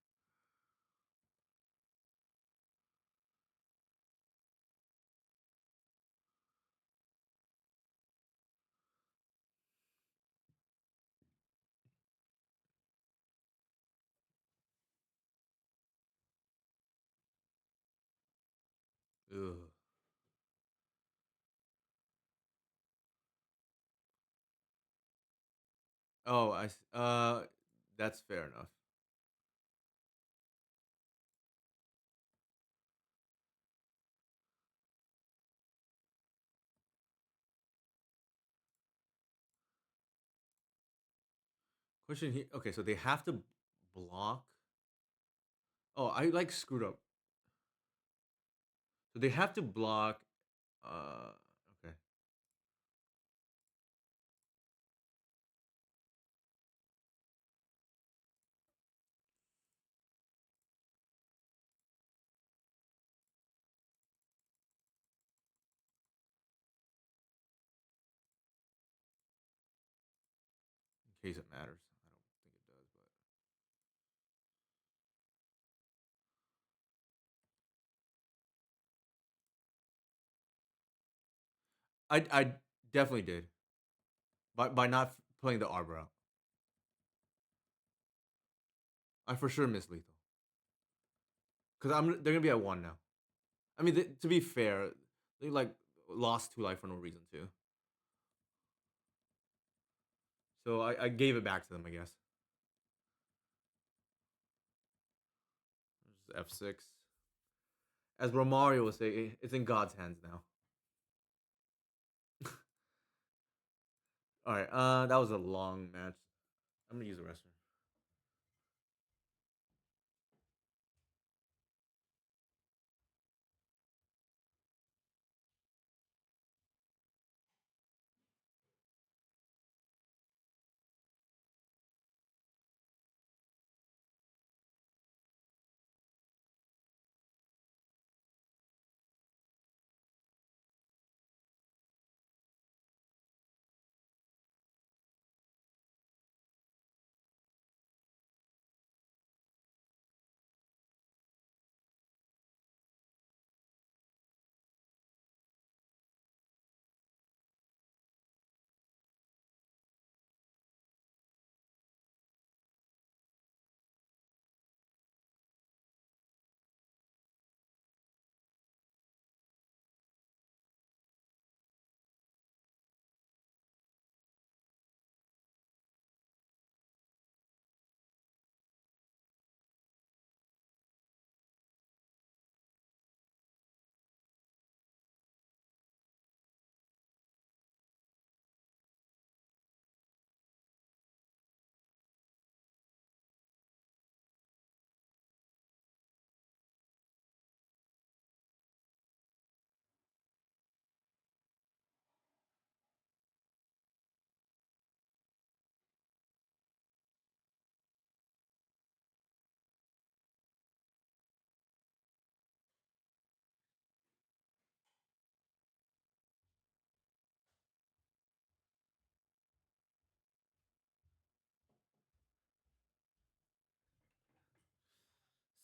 Ugh. Oh, that's fair enough. Question here. Okay, so they have to block. Oh, I like screwed up. So they have to block. Okay. In case it matters, I don't think it does, but I definitely did by not playing the arbor out. I for sure missed lethal because they're gonna be at one now. I mean, to be fair, they like lost 2 life for no reason too. So I gave it back to them, I guess. F6. As Romario would say, it's in God's hands now. All right, that was a long match. I'm gonna use a restroom.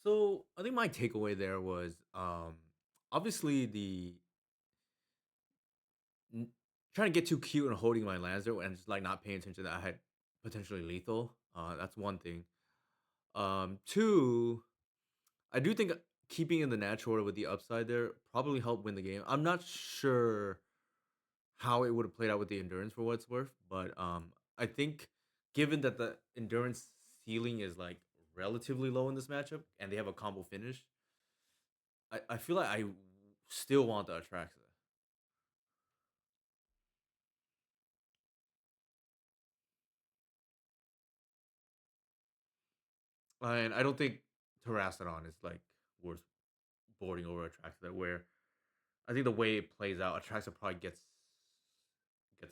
So I think my takeaway there was obviously the n- trying to get too cute and holding my lands there and just like not paying attention that I had potentially lethal. That's one thing. Two, I do think keeping in the natural order with the upside there probably helped win the game. I'm not sure how it would have played out with the endurance for what it's worth, but I think given that the endurance ceiling is like relatively low in this matchup and they have a combo finish, I feel like I still want the Atraxa. And I don't think Terrastodon is like worth boarding over Atraxa. Where I think the way it plays out, Atraxa probably gets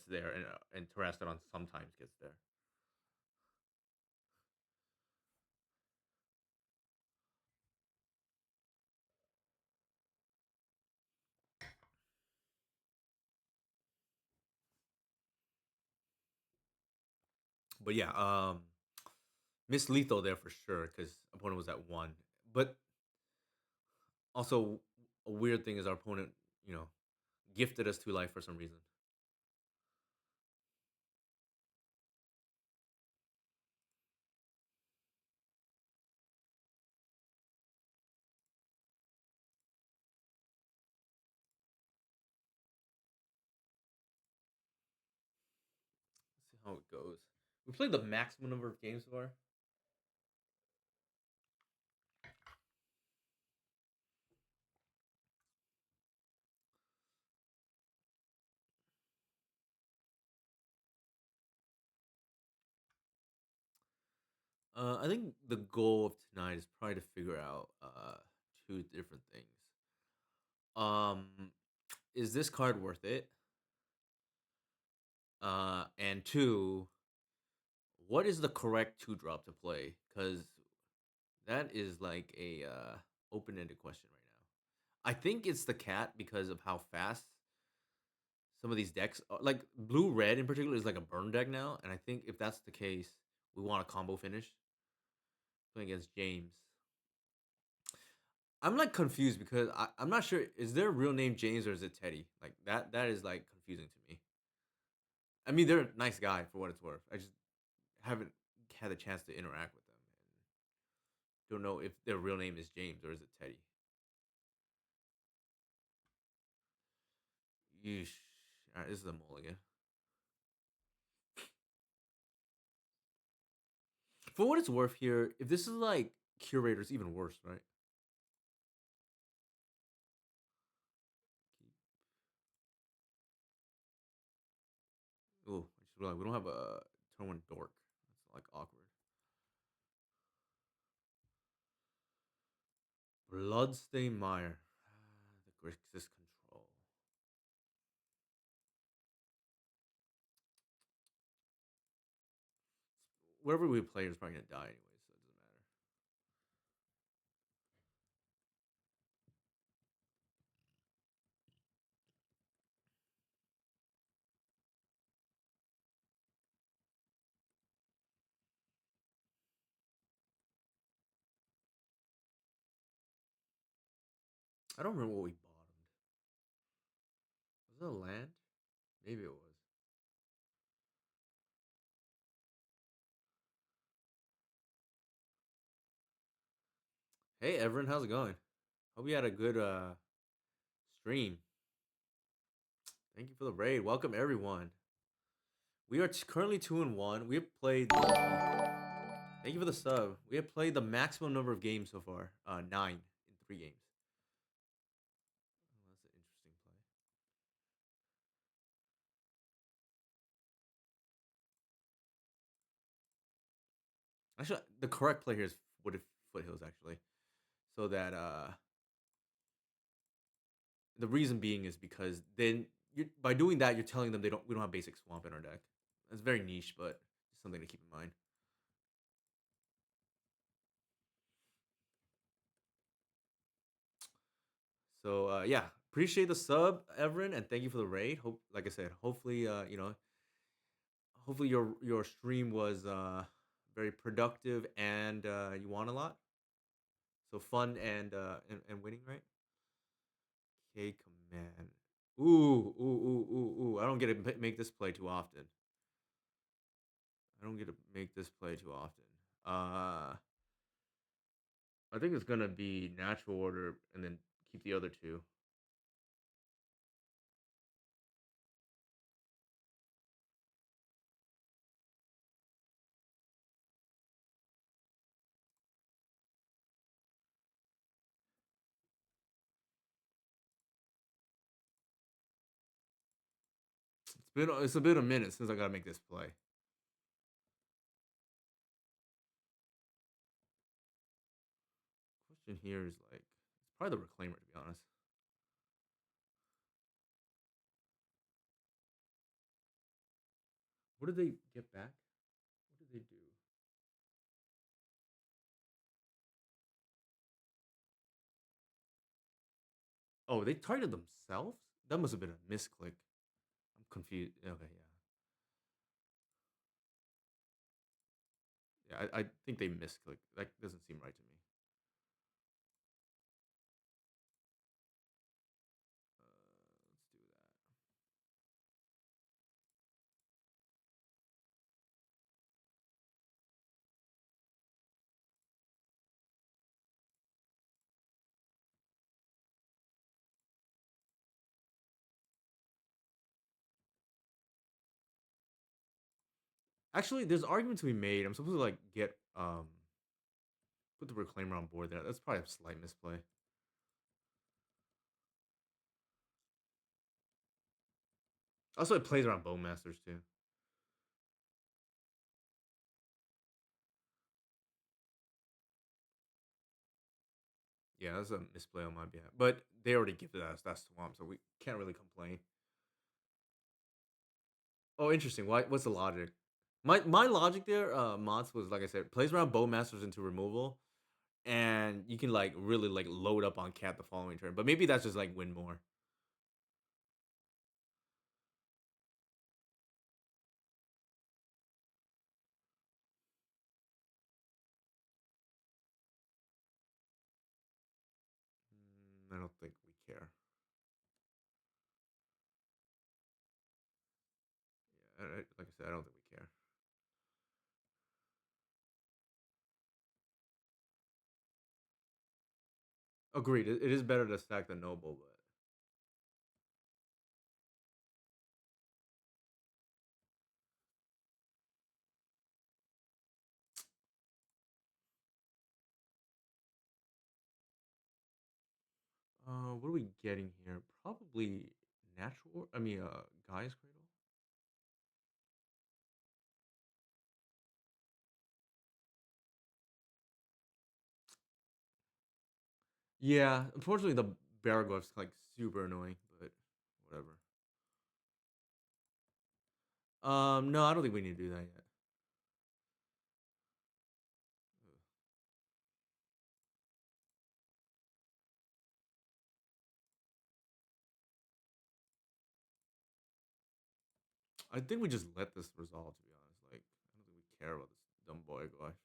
there, and Terrastodon sometimes gets there. But yeah, Miss Lethal there for sure because opponent was at one. But also a weird thing is our opponent, you know, gifted us 2 life for some reason. Let's see how it goes. We played the maximum number of games so far. I think the goal of tonight is probably to figure out two different things. Um, is this card worth it? And two, what is the correct two drop to play? Because that is like a open ended question right now. I think it's the cat because of how fast some of these decks, like blue red in particular, is like a burn deck now. And I think if that's the case, we want a combo finish playing against James. I'm like confused because I'm not sure. Is their real name James or is it Teddy? Like that. That is like confusing to me. I mean, they're a nice guy for what it's worth. I just haven't had a chance to interact with them, and don't know if their real name is James or is it Teddy. Yeesh. All right, this is a mulligan. For what it's worth, here, if this is like curators, even worse, right? Oh, I just realized we don't have a turn one dork. That's like awkward. Bloodstain Mire. The Grixis Control. Whatever we play is probably gonna die anyway, so it doesn't matter. I don't remember what we bottomed. Was it a land? Maybe it was. Hey Everin, how's it going? Hope you had a good stream. Thank you for the raid. Welcome everyone. We are currently 2-1. We have played thank you for the sub. We have played the maximum number of games so far. 9 in 3 games. Oh, that's an interesting play. Actually, the correct play here is Foothills actually. So that the reason being is because then by doing that you're telling them we don't have basic swamp in our deck. That's very niche, but just something to keep in mind. So yeah, appreciate the sub, Everin, and thank you for the raid. Hope, like I said, hopefully hopefully your stream was very productive and you won a lot. So fun and winning, right? K command. Ooh. I don't get to make this play too often. I don't get to make this play too often. I think it's gonna be natural order and then keep the other two. It's a bit a minute since I gotta make this play. Question here is like it's probably the reclaimer to be honest. What did they get back? What did they do? Oh, they targeted themselves? That must have been a misclick. I'm confused. Okay, yeah. I think they misclicked. That doesn't seem right to me. Let's do that. Actually, there's argument to be made. I'm supposed to like get put the reclaimer on board there. That's probably a slight misplay. Also, it plays around Bowmasters too. Yeah, that's a misplay on my behalf. But they already gifted us that swamp, so we can't really complain. Oh, interesting. What's the logic? My logic there, mods was like I said, plays around bowmasters into removal, and you can like really like load up on cat the following turn. But maybe that's just like win more. I don't think we care. Yeah, like I said, I don't think we care. Agreed. It is better to stack the noble, but what are we getting here? Probably natural. I mean, Gaia's Cradle. Yeah, unfortunately, the Baraglyph's like super annoying, but whatever. No, I don't think we need to do that yet. I think we just let this resolve. To be honest, like I don't think we care about this dumb boy guy. Like,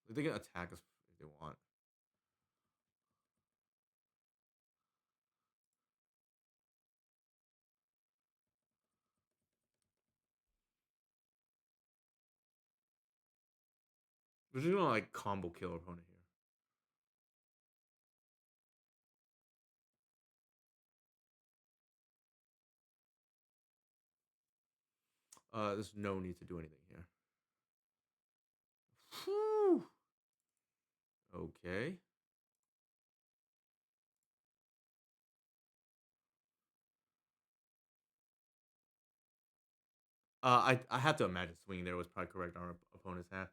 they can attack us if they want. We're just gonna like combo kill our opponent here. There's no need to do anything here. Whew. Okay. I have to imagine swinging there was probably correct on our opponent's half.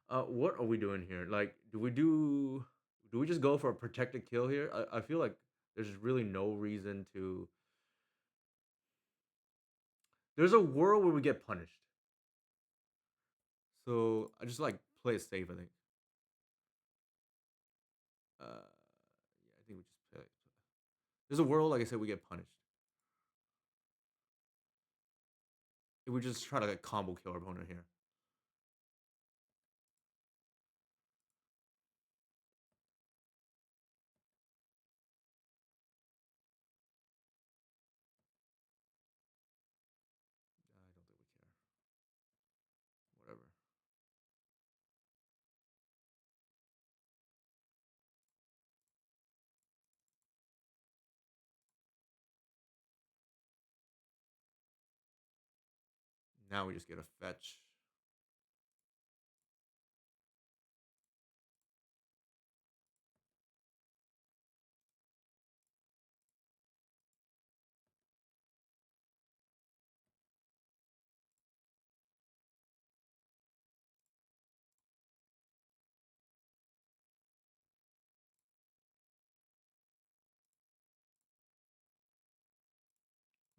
What are we doing here? Like, do we just go for a protected kill here? I feel like there's really no reason to. There's a world where we get punished, so I just like play it safe. I think. Yeah, I think we just play. There's a world, like I said, we get punished. If we just try to like, combo kill our opponent here. I don't think we care. Whatever. Now we just get a fetch.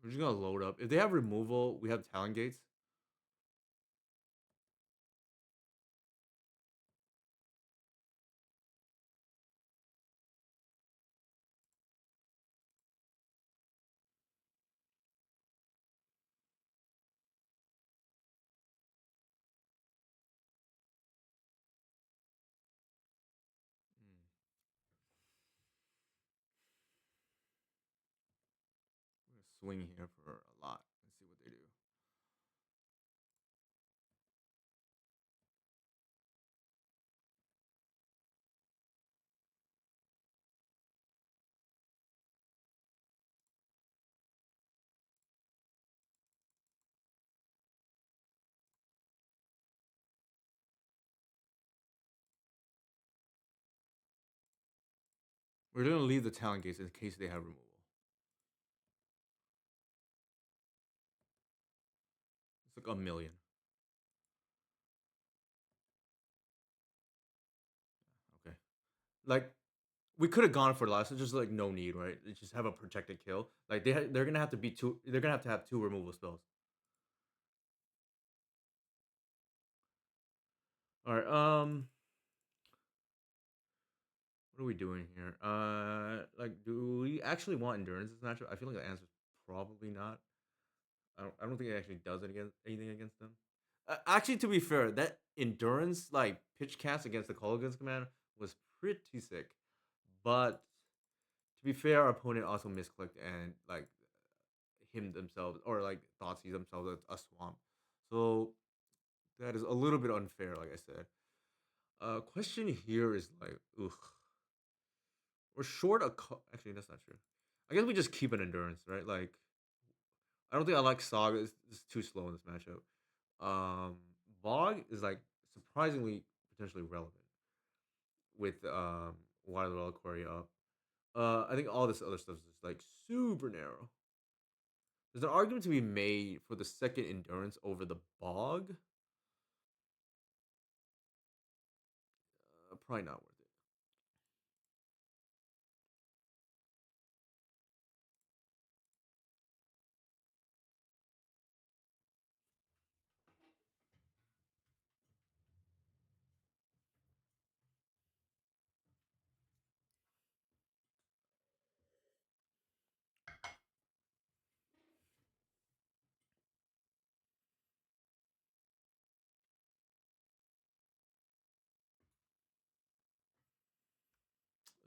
We're just gonna load up. If they have removal, we have talent gates. Mm. We're gonna swing here for a lot and see what they do. We're gonna leave the talent gates in case they have removal. It's like a million. Okay. Like we could have gone for the last. It's just like no need, right? They just have a protected kill. Like they're gonna have to be two. They're gonna have to have two removal spells. All right. What are we doing here? Like, do we actually want endurance in this matchup? I feel like the answer is probably not. I don't think it actually does it against anything against them. Actually, to be fair, that endurance like pitch cast against the Kolaghan's command was pretty sick. But to be fair, our opponent also misclicked and like him themselves or like thought sees themselves as a swamp. So that is a little bit unfair, like I said. Question here is like, ugh, we're short a actually that's not true. I guess we just keep an endurance, right? Like I don't think I like Saga. It's too slow in this matchup. Um, Bog is like surprisingly potentially relevant with Wild Reliquary up. I think all this other stuff is just like super narrow. There's an argument to be made for the second endurance over the Bog. Probably not worth it.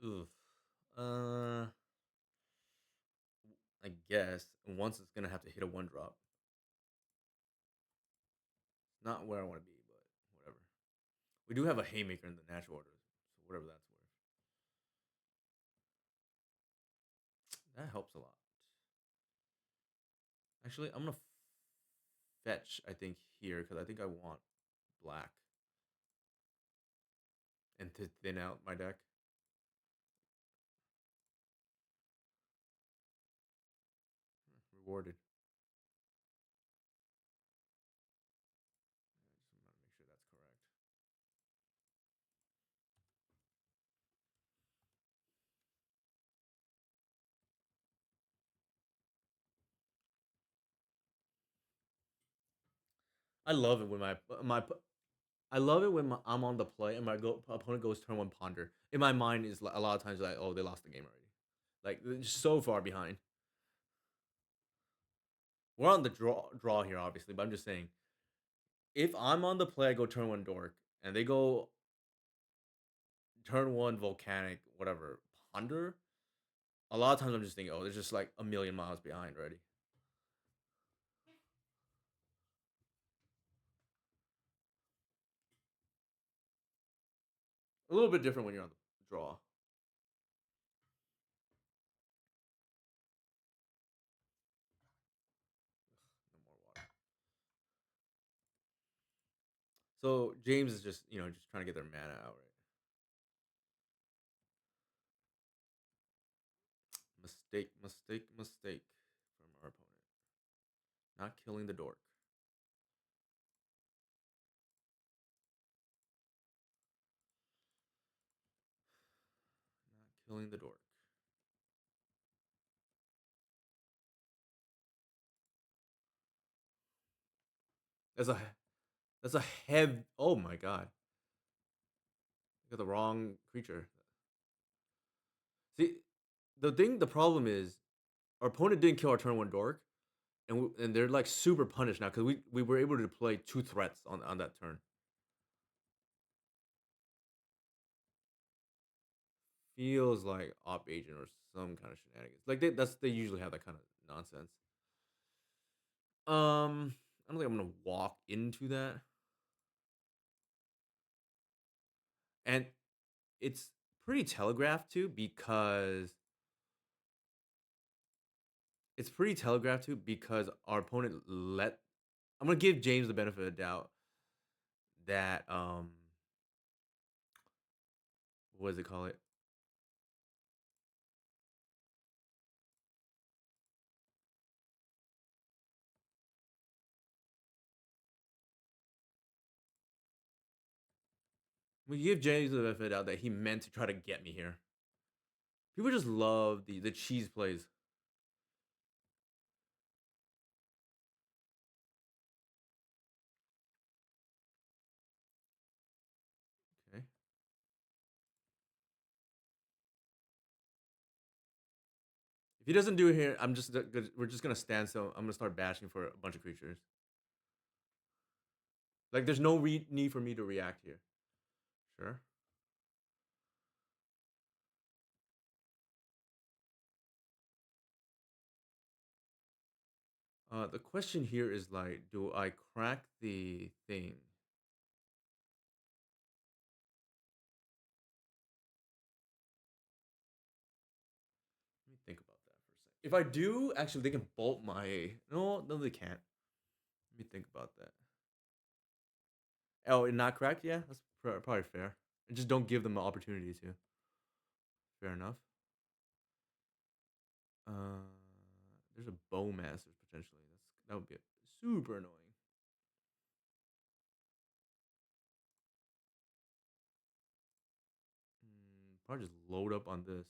Oof. Uh, I guess once it's gonna have to hit a one drop. Not where I want to be, but whatever. We do have a haymaker in the natural order, so whatever that's worth. That helps a lot. Actually, I'm gonna fetch. I think here because I think I want black and to thin out my deck. Rewarded. I just want to make sure that's correct. I love it when I love it when I'm on the play and my opponent goes turn one ponder. In my mind is a lot of times like, oh, they lost the game already. Like they're just so far behind. We're on the draw here, obviously, but I'm just saying if I'm on the play, I go turn one dork, and they go turn one volcanic, whatever ponder. A lot of times I'm just thinking, oh, they're just like a million miles behind already. A little bit different when you're on the draw. No more water. So James is just just trying to get their mana out, right? Mistake, mistake, mistake from our opponent. Not killing the dork. Not killing the dork. That's a that's a heavy. Oh my god! I got the wrong creature. See, the problem is our opponent didn't kill our turn one dork, and they're like super punished now because we were able to play two threats on that turn. Feels like op agent or some kind of shenanigans. Like they usually have that kind of nonsense. I don't think I'm gonna walk into that, and it's pretty telegraphed too because our opponent let. I'm gonna give James the benefit of the doubt that what does it call it? We give James the benefit of the doubt that he meant to try to get me here. People just love the cheese plays. Okay. If he doesn't do it here, we're just gonna stand still. I'm gonna start bashing for a bunch of creatures. Like there's no need for me to react here. Sure. The question here is like, do I crack the thing? Let me think about that for a second. If I do, actually, they can bolt my. No, they can't. Let me think about that. Oh, and not cracked? Yeah, that's probably fair. And just don't give them the opportunity to. Fair enough. Uh, there's a Bowmaster potentially. That would be super annoying. Probably just load up on this.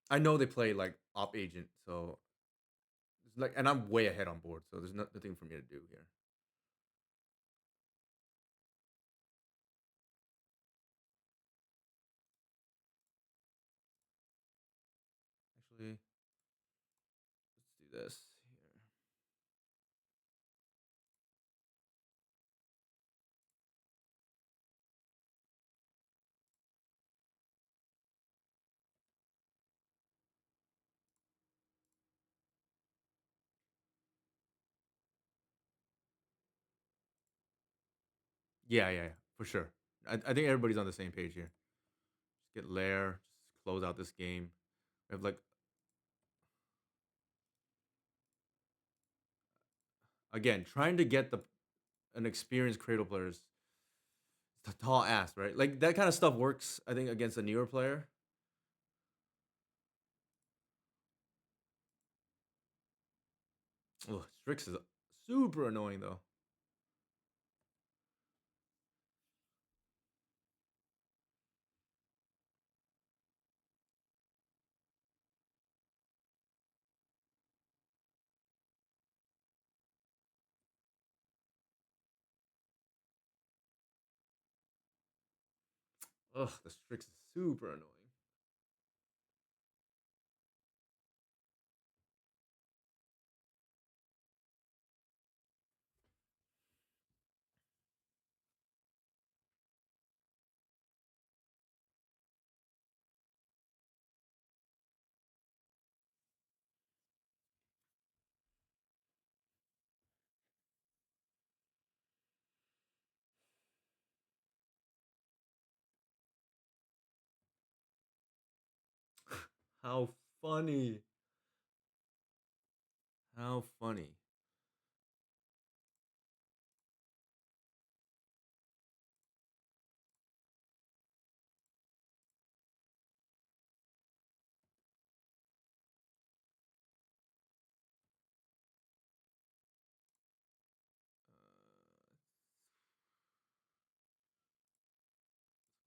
I know they play like op agent, so it's like, and I'm way ahead on board, so there's nothing for me to do here. Actually, let's do this here. Yeah, for sure. I think everybody's on the same page here. Just get Lair, just close out this game. We have like, again, trying to get the an experienced Cradle players tall ass, right? Like that kind of stuff works, I think, against a newer player. Ugh, Strix is super annoying though. Ugh, the Strix is super annoying. How funny. How funny.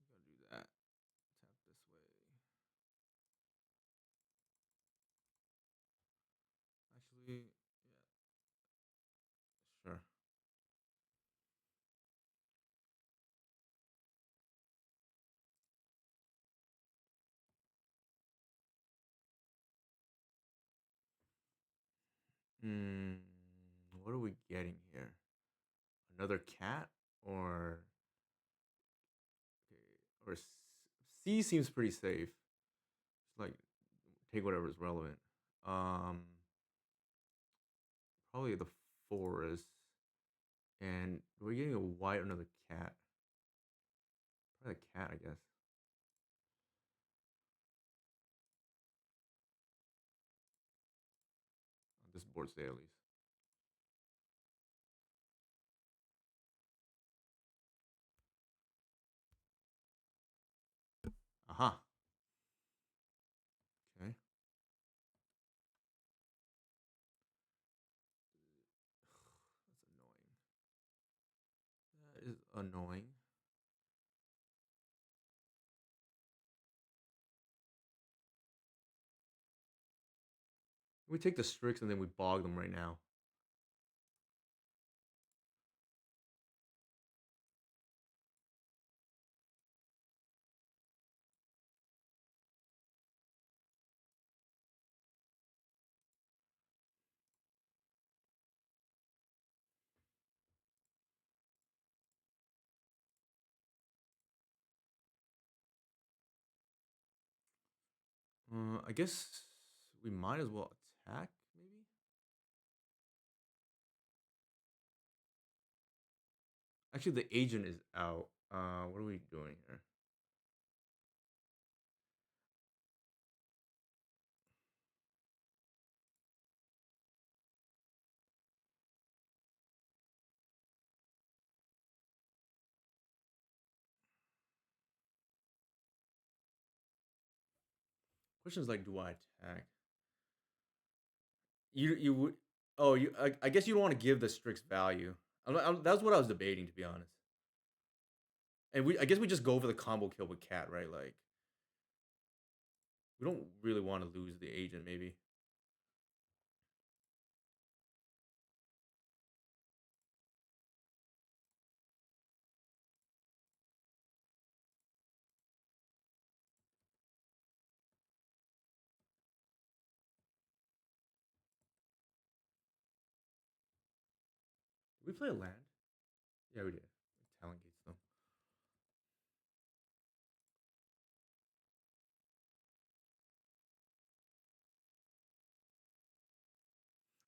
I'm gonna do that. Tap this way. Actually, yeah, sure. Hmm. What are we getting here? Another cat or okay, or C seems pretty safe. Just like take whatever is relevant. Um, Probably the forest. And we're getting a white or another cat. Probably a cat, I guess. On this board state at least. Aha. annoying. We take the Strix and then we bog them right now. I guess we might as well attack, maybe? Actually, the agent is out. What are we doing here? Question is like, do I attack? You would. Oh, I guess you don't want to give the Strix value. That's what I was debating, to be honest. And I guess we just go for the combo kill with Cat, right? Like, we don't really want to lose the agent, maybe. Did we play a land? Yeah, we did. Talon Gates them.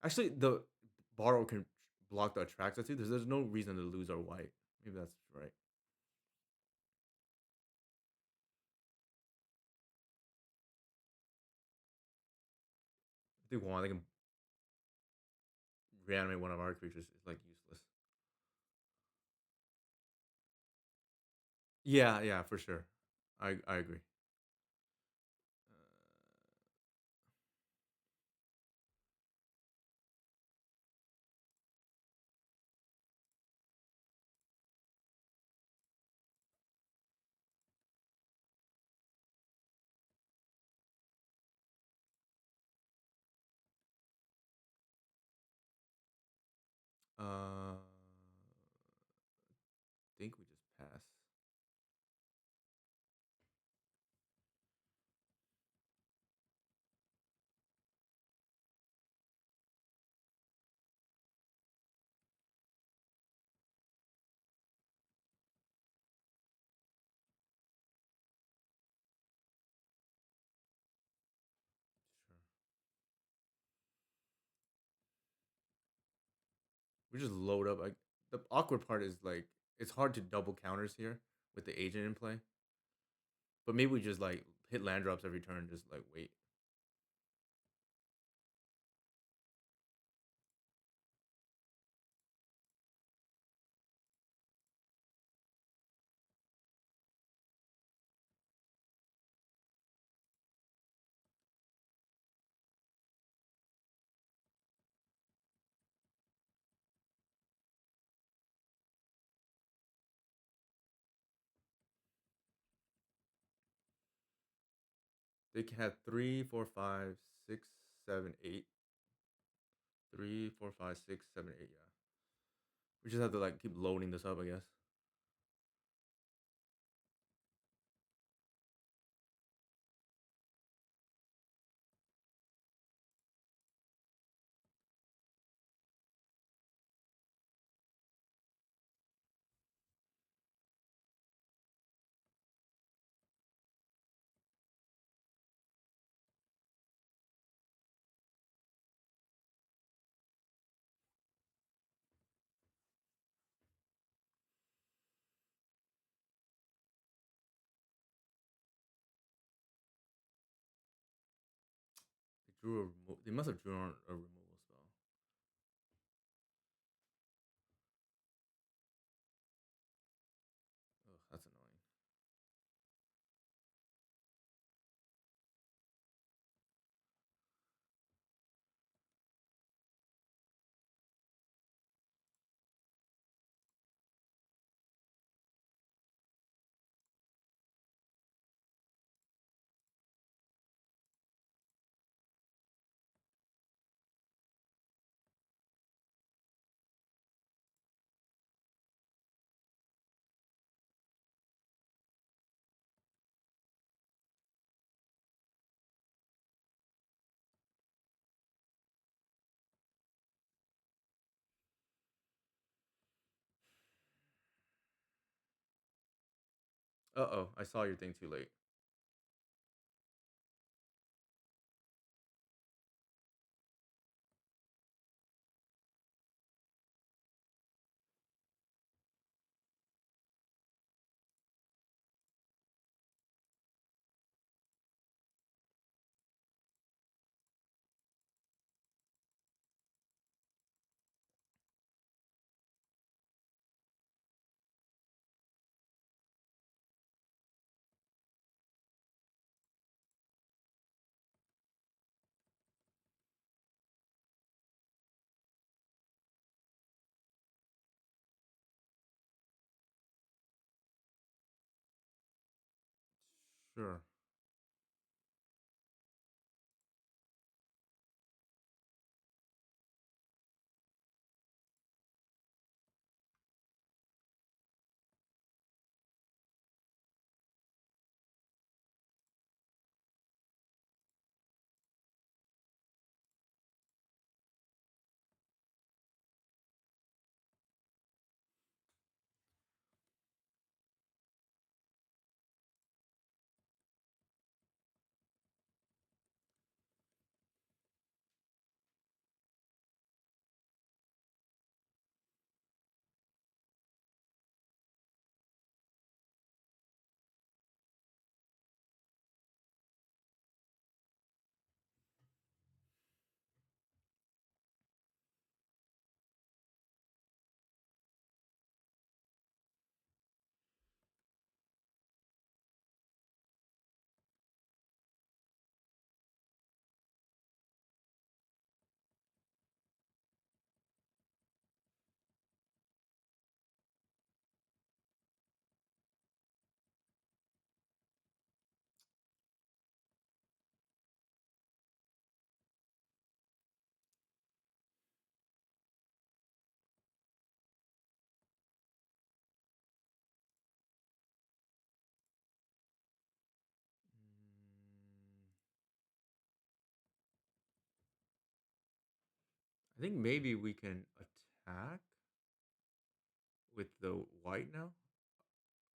Actually, the borrow can block the attracts. That's it. There's no reason to lose our white. Maybe that's right. If they want, they can reanimate one of our creatures. It's like useless. Yeah, yeah, for sure. I agree. I think we just pass. Sure. We just load up. Like the awkward part is like it's hard to double counters here with the agent in play. But maybe we just like hit land drops every turn, just like wait. They can have 3, 4, 5, 6, 7, 8. 3, 4, 5, 6, 7, 8. Yeah. We just have to like keep loading this up, I guess. They must have drawn a removal spell. Ugh, that's annoying. Uh-oh, I saw your thing too late. Sure. Mm, I think maybe we can attack with the white now.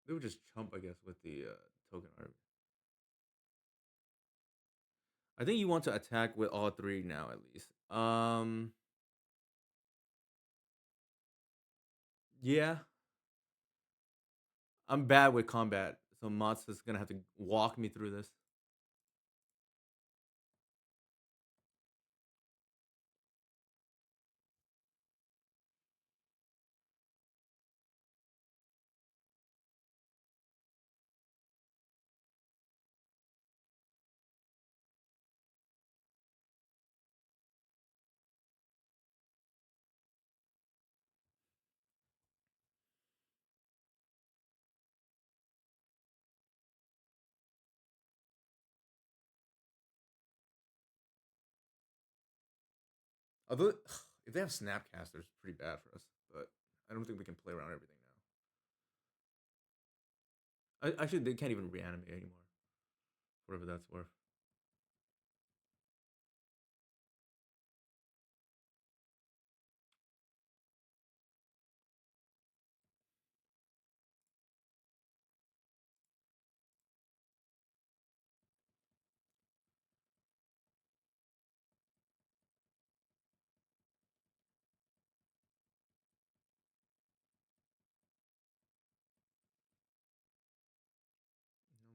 We would just chump, I guess, with the token art. I think you want to attack with all three now, at least. Yeah, I'm bad with combat, so Mott's is gonna have to walk me through this. Although, if they have Snapcaster, it's pretty bad for us. But I don't think we can play around everything now. Actually, they can't even reanimate anymore. Whatever that's worth.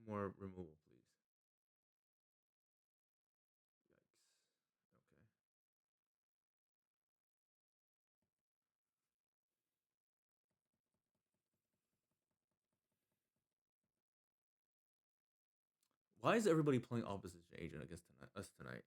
No more removal, please. Yikes. Okay. Why is everybody playing opposition agent against us tonight?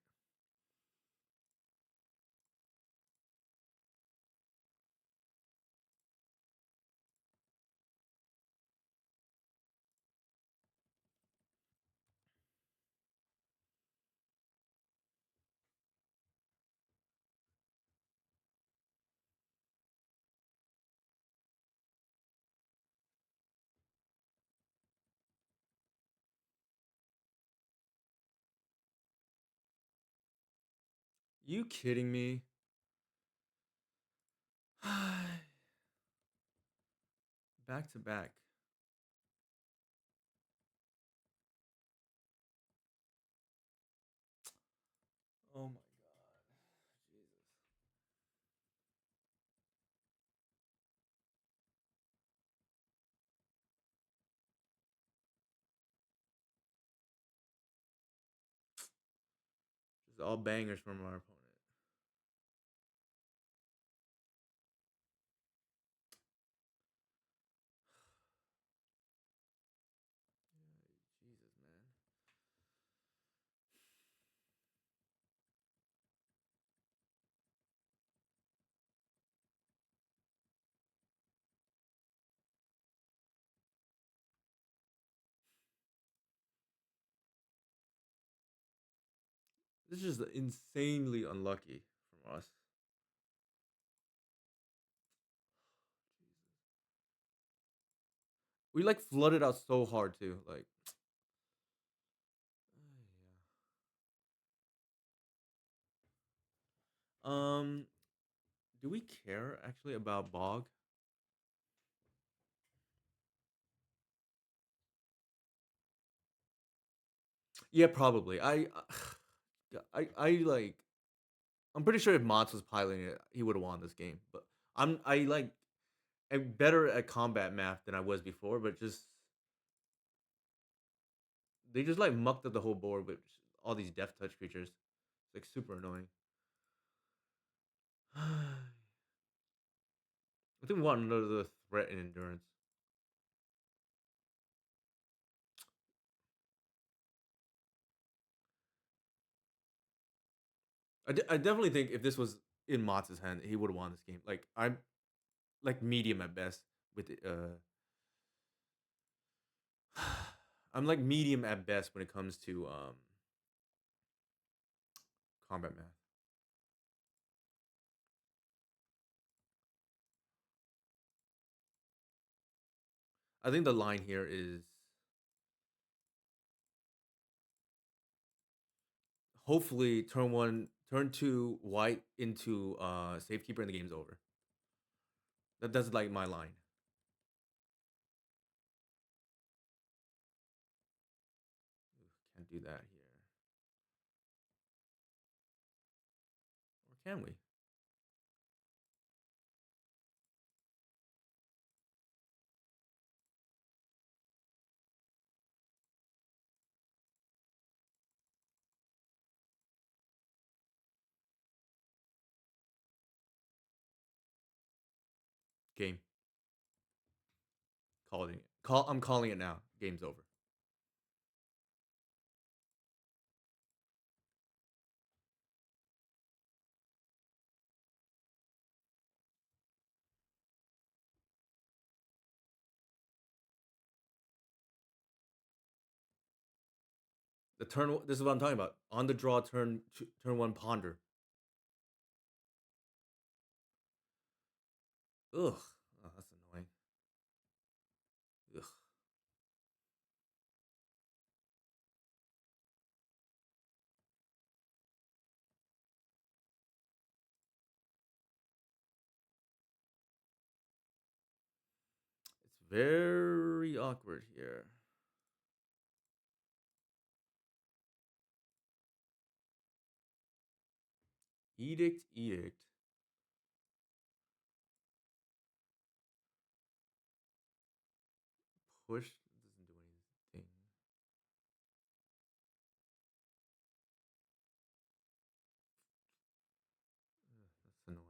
You kidding me? Back to back. Oh my god. Jesus. Just all bangers from our opponent. Jesus, man. This is just insanely unlucky from us. We like flooded out so hard too. Like, yeah. Do we care actually about Bog? Yeah, probably. I like. I'm pretty sure if Mods was piloting it, he would have won this game. But I'm better at combat math than I was before. But just they just like mucked up the whole board with all these death touch creatures. It's like super annoying. I think we want another threat in endurance. I definitely think if this was in Mott's hand, he would have won this game. Like I'm like medium at best with it. I'm like medium at best when it comes to combat math. I think the line here is hopefully turn one, turn two, white into safekeeper, and the game's over. That's like my line. Can't do that here, or can we? Game. Calling it. I'm calling it now. Game's over. The turn. This is what I'm talking about. On the draw, turn one, ponder. Ugh. Oh, that's annoying. Ugh. It's very awkward here. Edict, edict. Push doesn't do anything. That's annoying.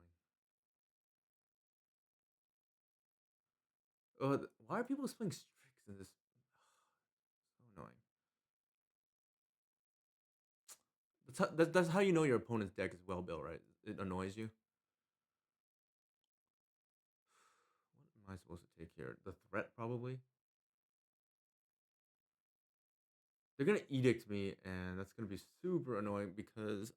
Oh, why are people playing Strix in this? So annoying. That's how you know your opponent's deck is well built, right? It annoys you. What am I supposed to take here? The threat, probably. They're gonna edict me, and that's gonna be super annoying because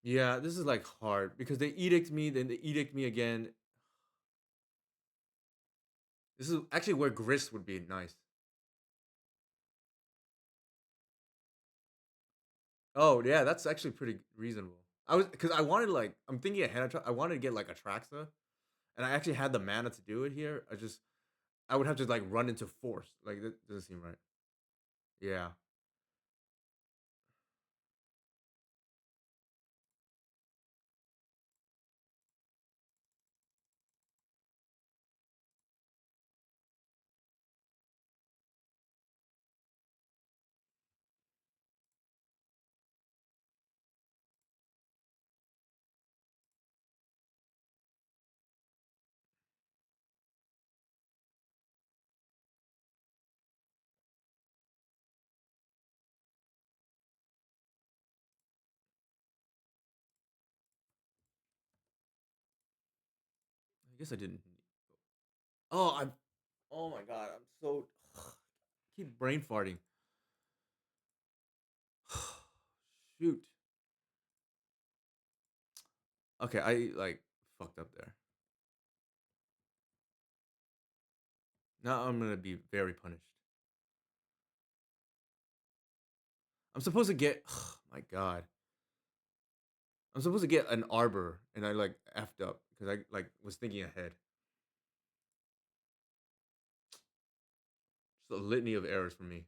yeah, this is like hard because they edict me, then they edict me again. This is actually where Gris would be nice. Oh yeah, that's actually pretty reasonable. I was because I wanted like I'm thinking ahead. I wanted to get like Atraxa, and I actually had the mana to do it here. I would have to like run into force. Like that doesn't seem right. Yeah, I guess I didn't. Oh, I'm. Oh my god, I'm so keep brain farting. Shoot. Okay, I like fucked up there. Now I'm gonna be very punished. I'm supposed to get. Oh my god. I'm supposed to get an arbor, and I like effed up because I like was thinking ahead. Just a litany of errors for me.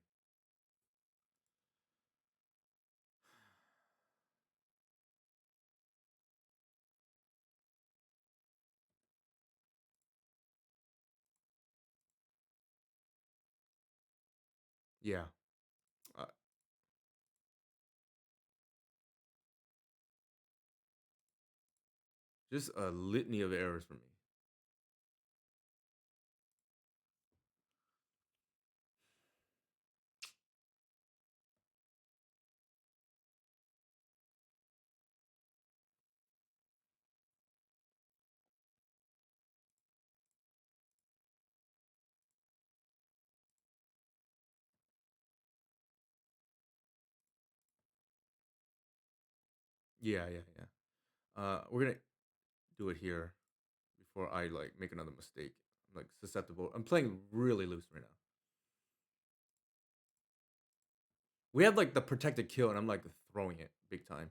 Yeah, uh, just a litany of errors for me. Yeah, yeah, yeah. We're gonna do it here before I like make another mistake. I'm like susceptible. I'm playing really loose right now. We have like the protected kill, and I'm like throwing it big time.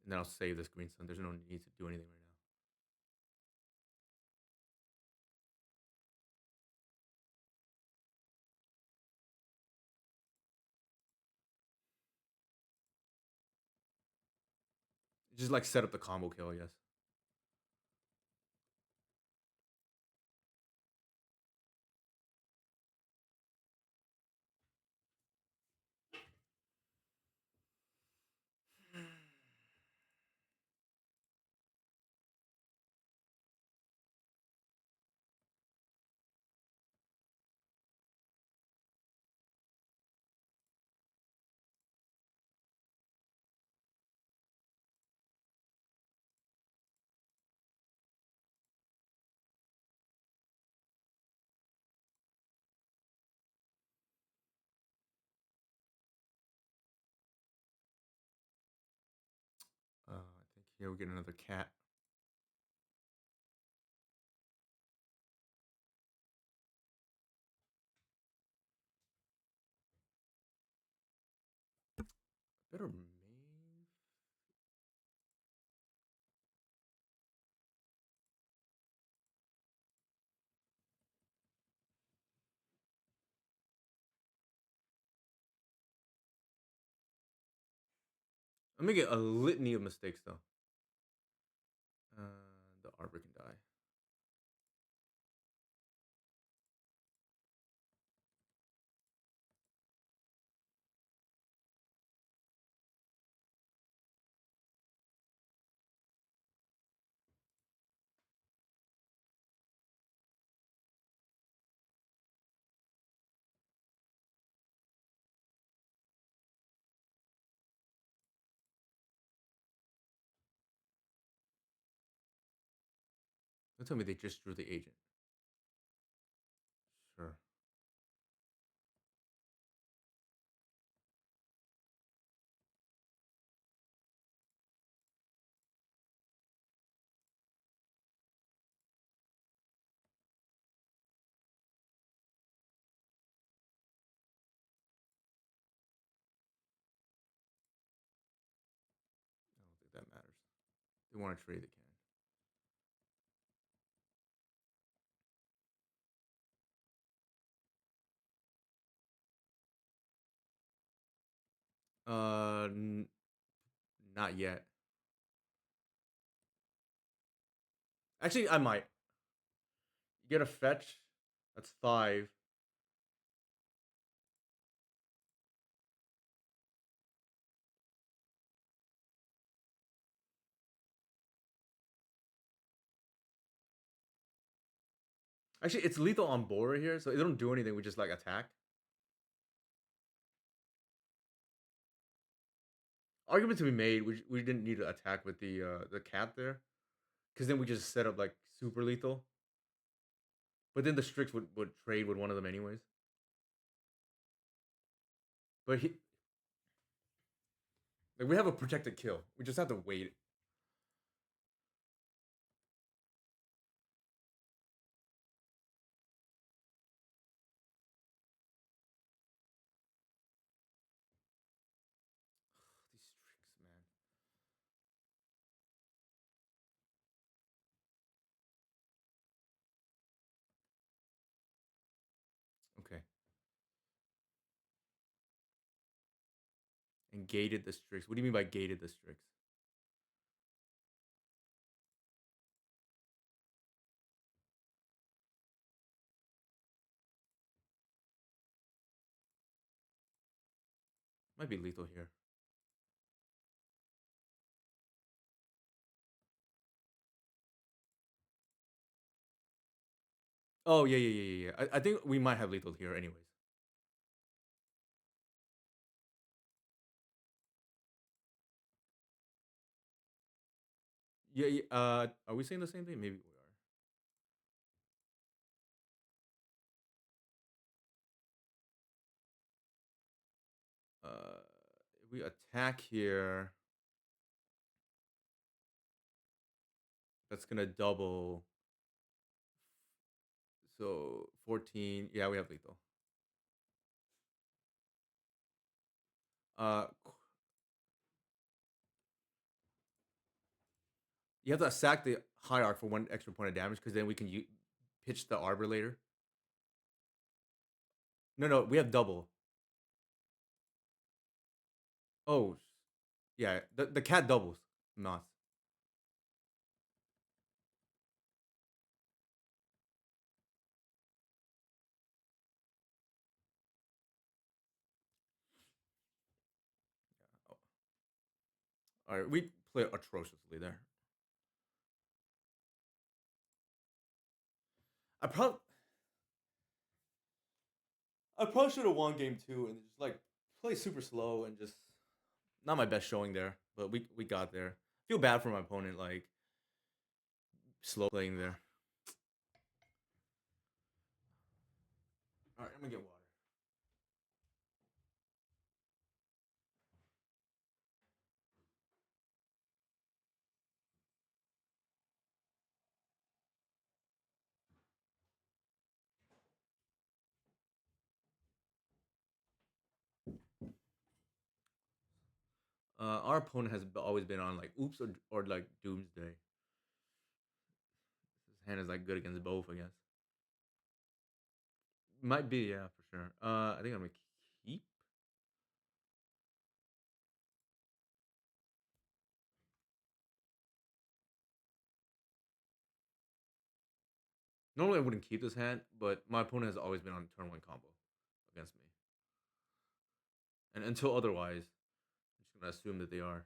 And then I'll save this green sun. There's no need to do anything right now. Just like set up the combo kill, I guess. I think here we get another cat. Better Mave. I'm making a litany of mistakes though. The arbor can die. Don't tell me they just drew the agent. Sure. they want to trade, they can. Not yet. Actually, I might get a fetch. That's 5. Actually, it's lethal on board here, so they don't do anything. We just like attack. Argument to be made. We didn't need to attack with the cat there, because then we just set up like super lethal. But then the Strix would trade with one of them anyways. But he like we have a protected kill. We just have to wait. These Strix, man. Okay. And gated the Strix. What do you mean by gated the Strix? Might be lethal here. Oh yeah. I think we might have lethal here anyways. Yeah. Are we saying the same thing? Maybe we are. If we attack here, that's gonna double. So 14. Yeah, we have lethal. Uh, you have to sack the Hierarch for 1 extra point of damage because then we can pitch the Arbor later. No, we have double. Oh, yeah, the cat doubles. Not. Oh. All right, we play atrociously there. I probably I probably should have won game 2 and just like play super slow and just not my best showing there, but we got there. Feel bad for my opponent, like slow playing there. All right, I'm gonna get water. Our opponent has always been on like oops or like doomsday. His hand is like good against both, I guess. Might be, yeah, for sure. I think I'm gonna keep. Normally I wouldn't keep this hand, but my opponent has always been on turn 1 combo against me, and until otherwise, I'm just gonna assume that they are.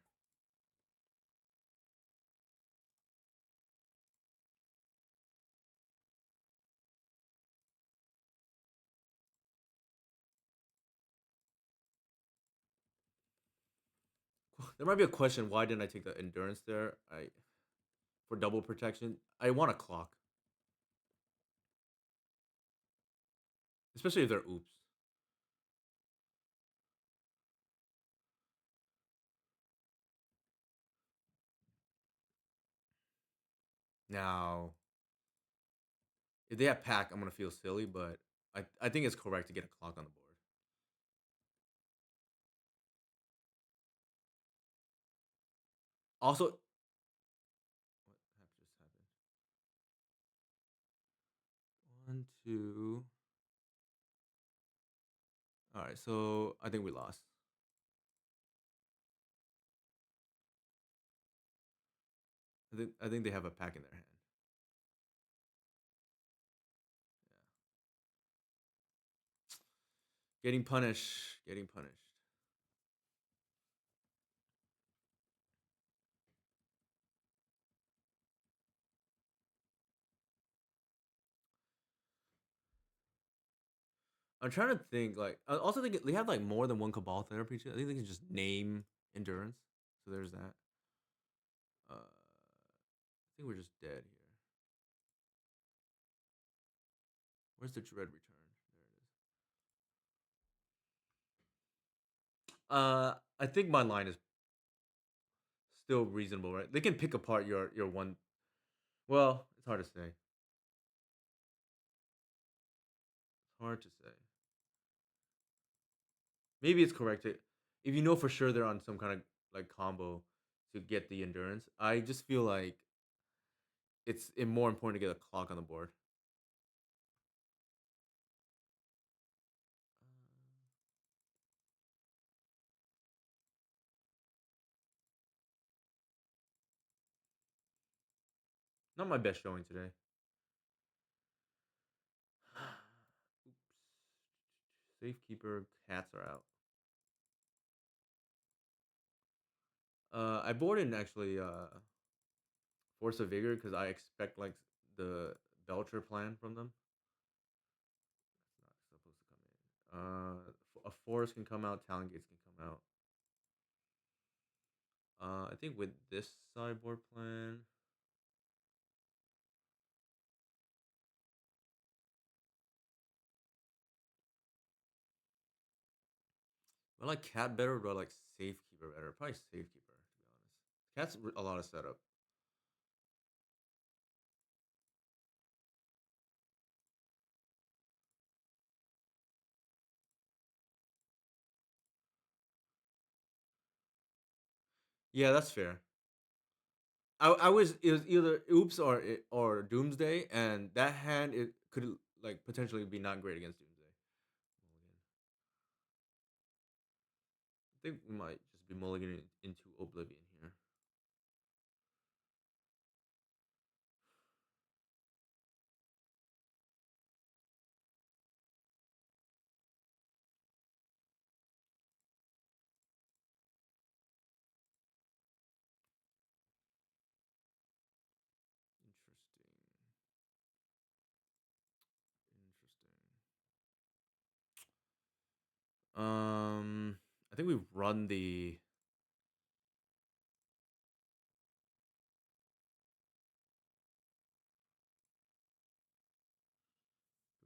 There might be a question: why didn't I take the endurance there? I for double protection. I want a clock, especially if they're oops. Now, if they have pack, I'm gonna feel silly, but I think it's correct to get a clock on the board. Also, 1, 2. All right, so I think we lost. I think they have a pack in their hand. Yeah. Getting punished. Getting punished. I'm trying to think. Like, I also think they have like more than one Cabal therapy. I think they can just name endurance. So there's that. I think we're just dead here. Where's the dread return? There it is. I think my line is still reasonable, right? They can pick apart your one. Well, it's hard to say. It's hard to say. Maybe it's correct. If you know for sure they're on some kind of like combo to get the endurance, I just feel like it's more important to get a clock on the board. Not my best showing today. Oops. Safekeeper cats are out. I boarded in actually Force of Vigor because I expect like the Belcher plan from them. That's not supposed to come in. A Forest can come out. Talon Gates can come out. I think with this sideboard plan, I like Cat better, but I like Safekeeper better. Probably Safekeeper, to be honest. Cat's a lot of setup. Yeah, that's fair. I was it was either Oops or Doomsday, and that hand it could like potentially be not great against Doomsday. I think we might just be mulliganing into Oblivion here. Interesting. Interesting. I think we run the.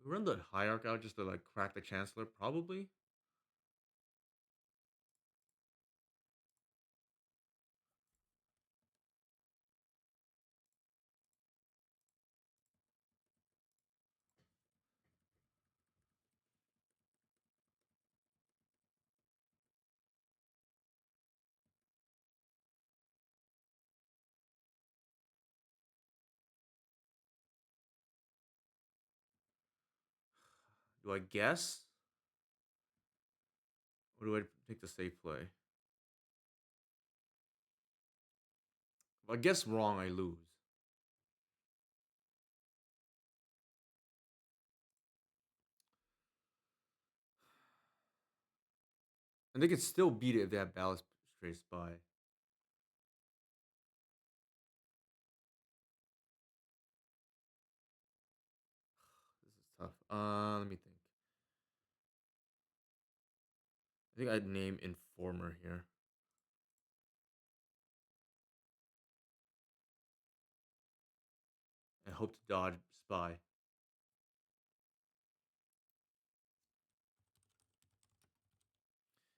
We run the Hierarch out just to like crack the Chancellor, probably. Do I guess? Or do I take the safe play? If I guess wrong, I lose. And they could still beat it if they have Ballast Stray Spy. This is tough. Let me think. I think I'd name Informer here. And hope to dodge Spy.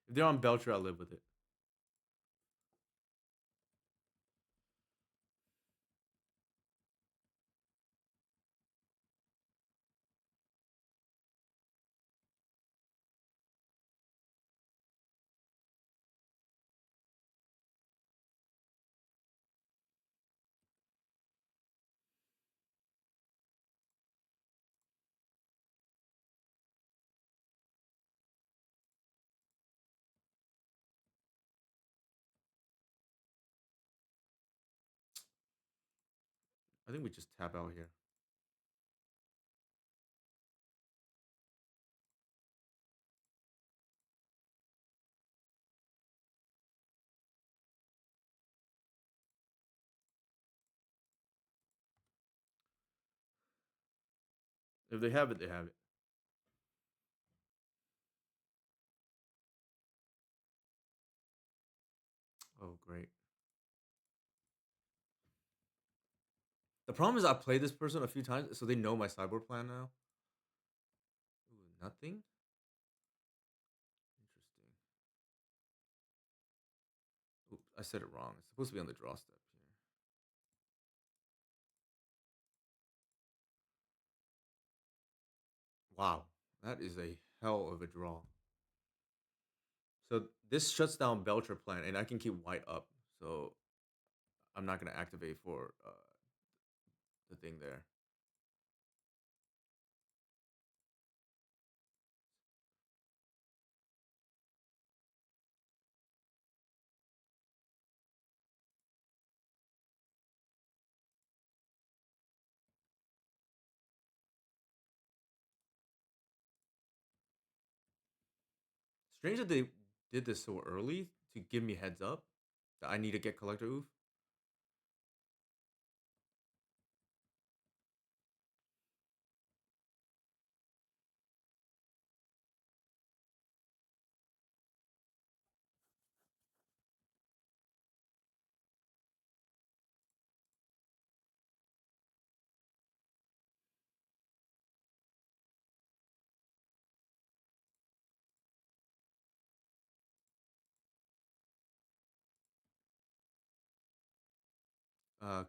If they're on Belcher, I'll live with it. I think we just tap out here. If they have it, they have it. Oh, great. The problem is I played this person a few times, so they know my sideboard plan now. Ooh, nothing? Interesting. Oops, I said it wrong. It's supposed to be on the draw step here. Wow, that is a hell of a draw. So this shuts down Belcher plan, and I can keep white up. So I'm not gonna activate for the thing there. Strange that they did this so early to give me heads up that I need to get Collector Oof.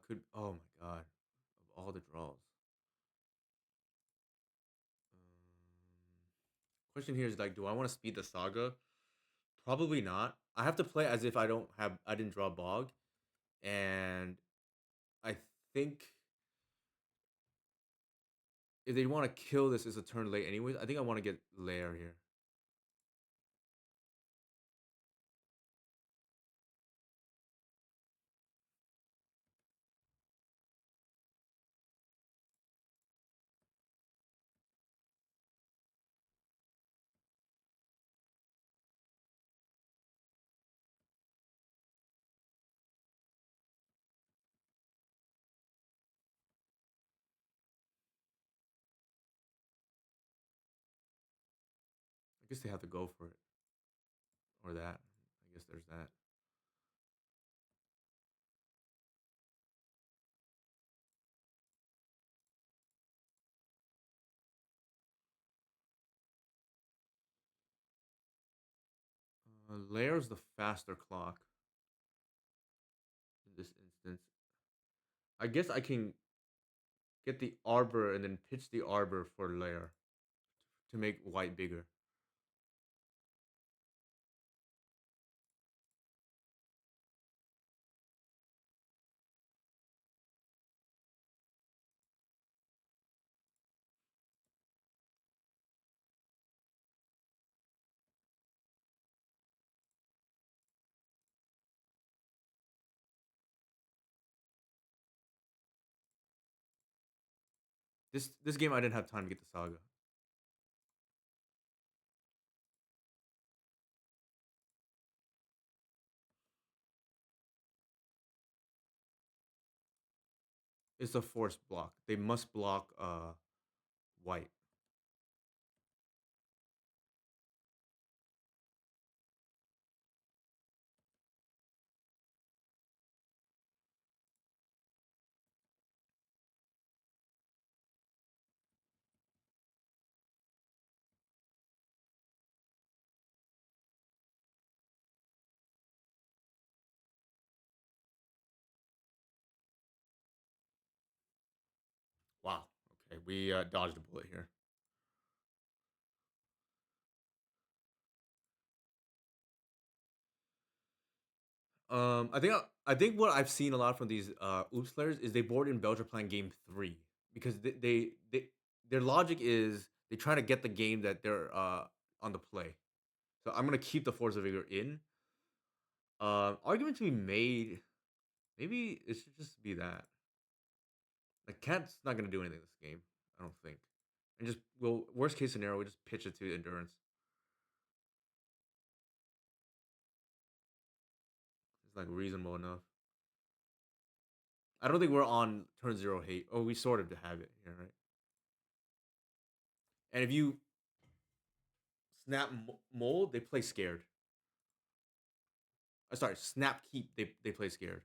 Could oh my god, of all the draws. Question here is like, do I want to speed the saga? Probably not. I have to play as if I didn't draw bog, and I think if they want to kill this, is a turn late anyways. I think I want to get lair here. I guess they have to go for it or that. I guess there's that. Lair's the faster clock in this instance. I guess I can get the arbor and then pitch the arbor for lair to make white bigger. This game I didn't have time to get the saga. It's a forced block. They must block white. Wow. Okay, we dodged a bullet here. I think what I've seen a lot from these oops players is they board in Belgium playing game 3 because their logic is they try to get the game that they're on the play. So I'm gonna keep the Force of Vigor in. Argument to be made. Maybe it should just be that. Like Cat's not gonna do anything this game. I don't think. And just well, worst case scenario, we just pitch it to endurance. It's like reasonable enough. I don't think we're on turn zero hate. Oh, we sort of have it here, right? And if you snap mold, they play scared. Sorry, snap keep. They play scared.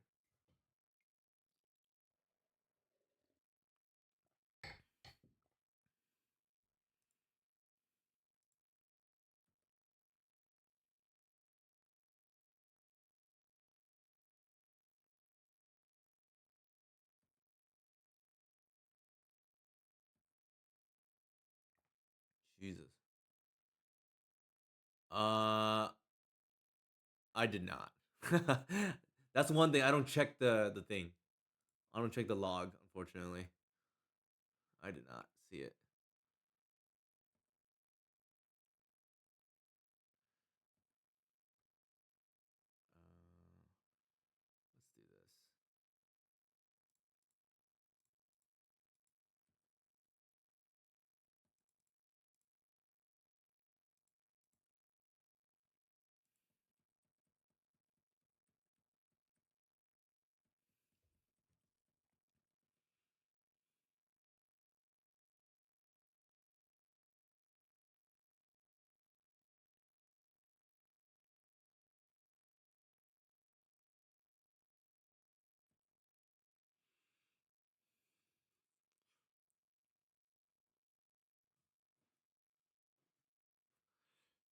Jesus. Uh, I did not. That's one thing. I don't check the thing. I don't check the log. Unfortunately, I did not see it. Let's do this.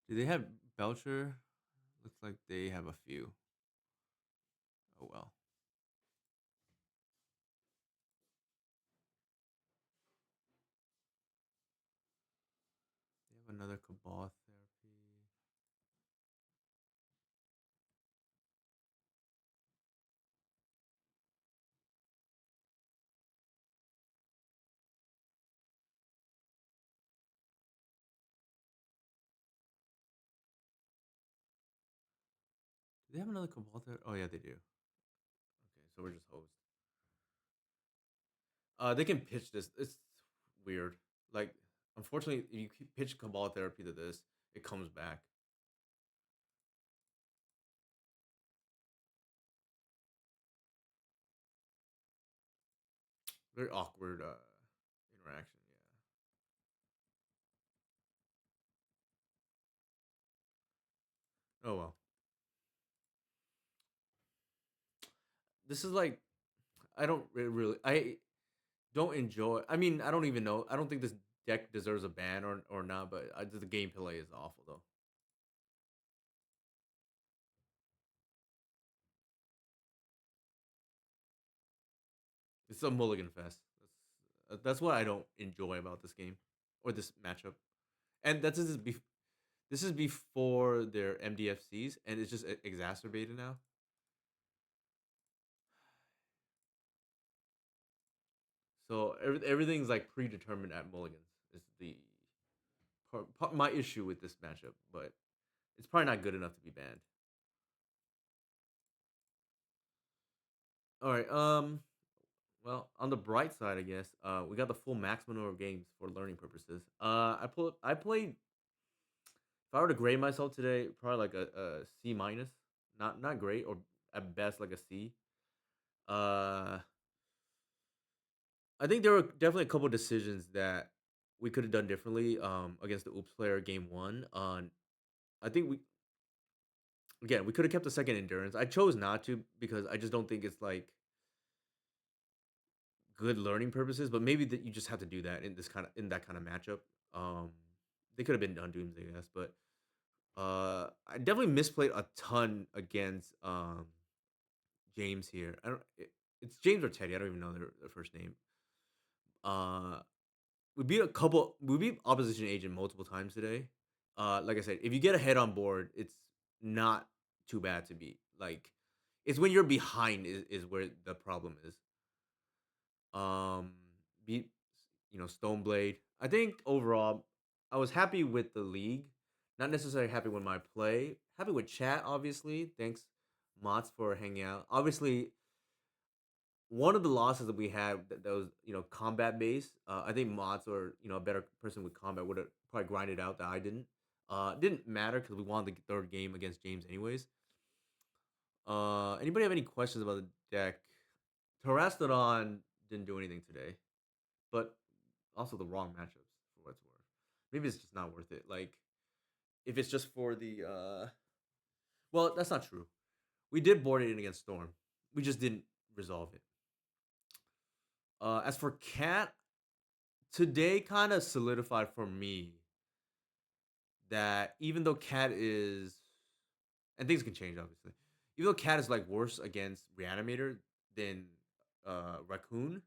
Do they have Belcher? Looks like they have a few. Oh well. They have another Cabal therapy. Do they have another Cabal therapy? Oh yeah, they do. Okay, so we're just host. They can pitch this. It's weird. Like, unfortunately, if you pitch Cabal therapy to this, it comes back. Very awkward interaction. Yeah. Oh well. This is like I don't really. I don't enjoy. I mean, I don't even know. I don't think this deck deserves a ban or not. But the gameplay is awful though. It's a mulligan fest. That's what I don't enjoy about this game or this matchup. And this is before their MDFCs, and it's just exacerbated now. So everything's like predetermined at mulligans. Is the my issue with this matchup, but it's probably not good enough to be banned. All right. Well, on the bright side, I guess, we got the full maximum number of games for learning purposes. I played. If I were to grade myself today, probably like a C minus. Not great, or at best like a C. Uh, I think there were definitely a couple decisions that we could have done differently. Against the Oops player game one. I think we could have kept the second endurance. I chose not to because I just don't think it's like good learning purposes. But maybe that you just have to do that in that kind of matchup. Um, they could have been done dooms, I guess, but I definitely misplayed a ton against James here. It's James or Teddy. I don't even know their first name. Uh, we beat opposition agent multiple times today. Like I said, if you get ahead on board, it's not too bad to beat. Like, it's when you're behind is where the problem is. Um, beat Stoneblade. I think overall, I was happy with the league. Not necessarily happy with my play. Happy with chat, obviously. Thanks, Mots, for hanging out. Obviously, one of the losses that we had that was combat based. I think mods or a better person with combat would have probably grinded out that I didn't. Didn't matter because we won the third game against James anyways. Anybody have any questions about the deck? Terastodon didn't do anything today, but also the wrong matchups for what it's worth. Maybe it's just not worth it. Like if it's just for the well, that's not true. We did board it in against Storm. We just didn't resolve it. As for Cat, today kind of solidified for me that even though Cat is, and things can change obviously, even though Cat is like worse against Reanimator than Raccoon,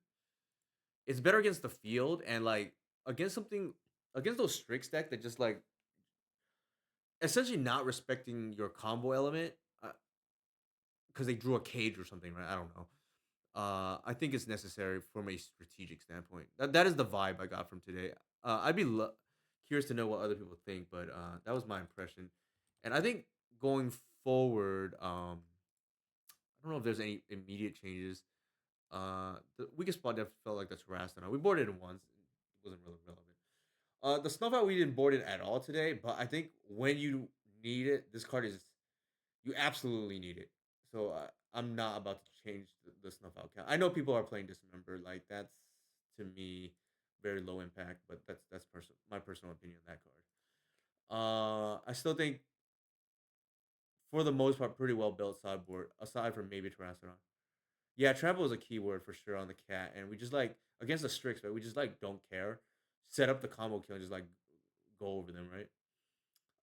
it's better against the field and like against something against those Strix deck that just like essentially not respecting your combo element because they drew a cage or something, right? I don't know. I think it's necessary from a strategic standpoint. That is the vibe I got from today. I'd be curious to know what other people think, but that was my impression. And I think going forward, I don't know if there's any immediate changes. The weakest spot definitely felt like the Terrasana. We boarded it once; it wasn't really relevant. The Snowfall we didn't board it at all today, but I think when you need it, this card is you absolutely need it. So I'm not about to change the snuff out count. I know people are playing Dismember, like that's to me very low impact, but that's my personal opinion on that card. I still think for the most part pretty well built sideboard, aside from maybe Terrasodon. Yeah, trample is a keyword for sure on the cat, and we just like against the Strix, right? We just like don't care, set up the combo kill and just like go over them, right?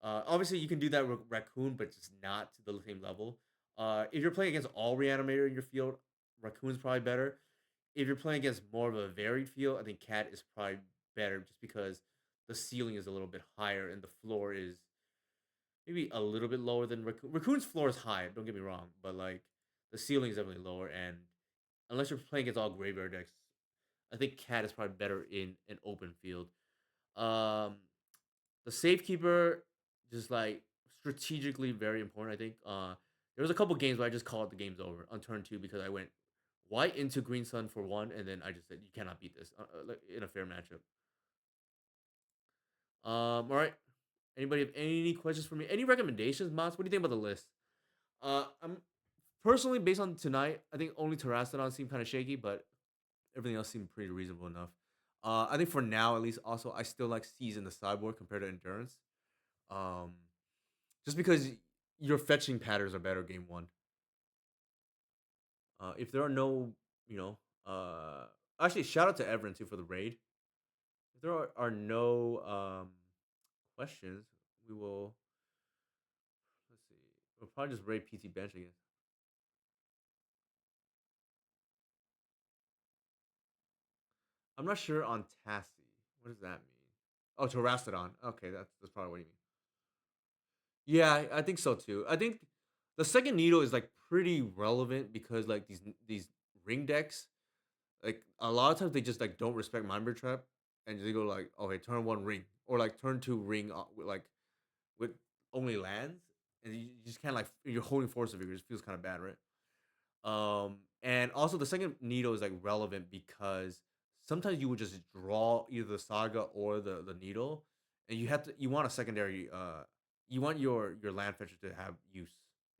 Obviously, you can do that with Raccoon, but just not to the same level. If you're playing against all Reanimator in your field, Raccoon's probably better. If you're playing against more of a varied field, I think Cat is probably better just because the ceiling is a little bit higher and the floor is maybe a little bit lower than Raccoon. Raccoon's floor is high, don't get me wrong, but like the ceiling is definitely lower. And unless you're playing against all graveyard decks, I think Cat is probably better in an open field. Um, the safekeeper just like strategically very important. I think there was a couple games where I just called the games over on turn two because I went white into green sun for one, and then I just said you cannot beat this like, in a fair matchup. All right. Anybody have any questions for me? Any recommendations, Moss? What do you think about the list? I'm personally based on tonight. I think only Terrastodon seemed kind of shaky, but everything else seemed pretty reasonable enough. I think for now, at least, also I still like season the sideboard compared to endurance. Um, just because your fetching patterns are better game one. If there are no, you know, actually shout out to Everin too for the raid. If there are no questions, we will let's see. We'll probably just raid PT bench again. I'm not sure on Tassie. What does that mean? Oh, Terrastodon. Okay, that's probably what you mean. Yeah, I think so too. I think the second needle is like pretty relevant because like these ring decks, like a lot of times they just like don't respect Mind Trap and they go like, okay, turn one ring or like turn two ring with like with only lands, and you just can't like you're holding force of it. It just feels kind of bad, right? And also the second needle is like relevant because sometimes you would just draw either the saga or the needle, and you want a secondary you want your land fetcher to have use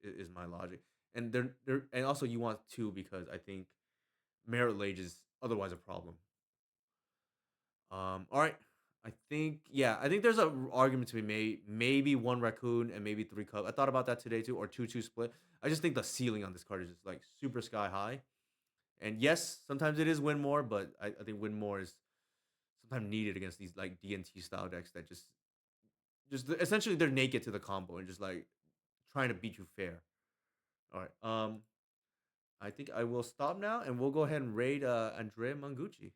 is my logic, and they're and also you want two because I think merit lage is otherwise a problem. All right. I think there's a argument to be made. Maybe one raccoon and maybe three cup. I thought about that today too, or 2-2 split. I just think the ceiling on this card is just like super sky high. And yes, sometimes it is win more, but I think win more is sometimes needed against these like DNT style decks that just essentially they're naked to the combo and just like trying to beat you fair. All right. I think I will stop now and we'll go ahead and raid Andre Mangucci.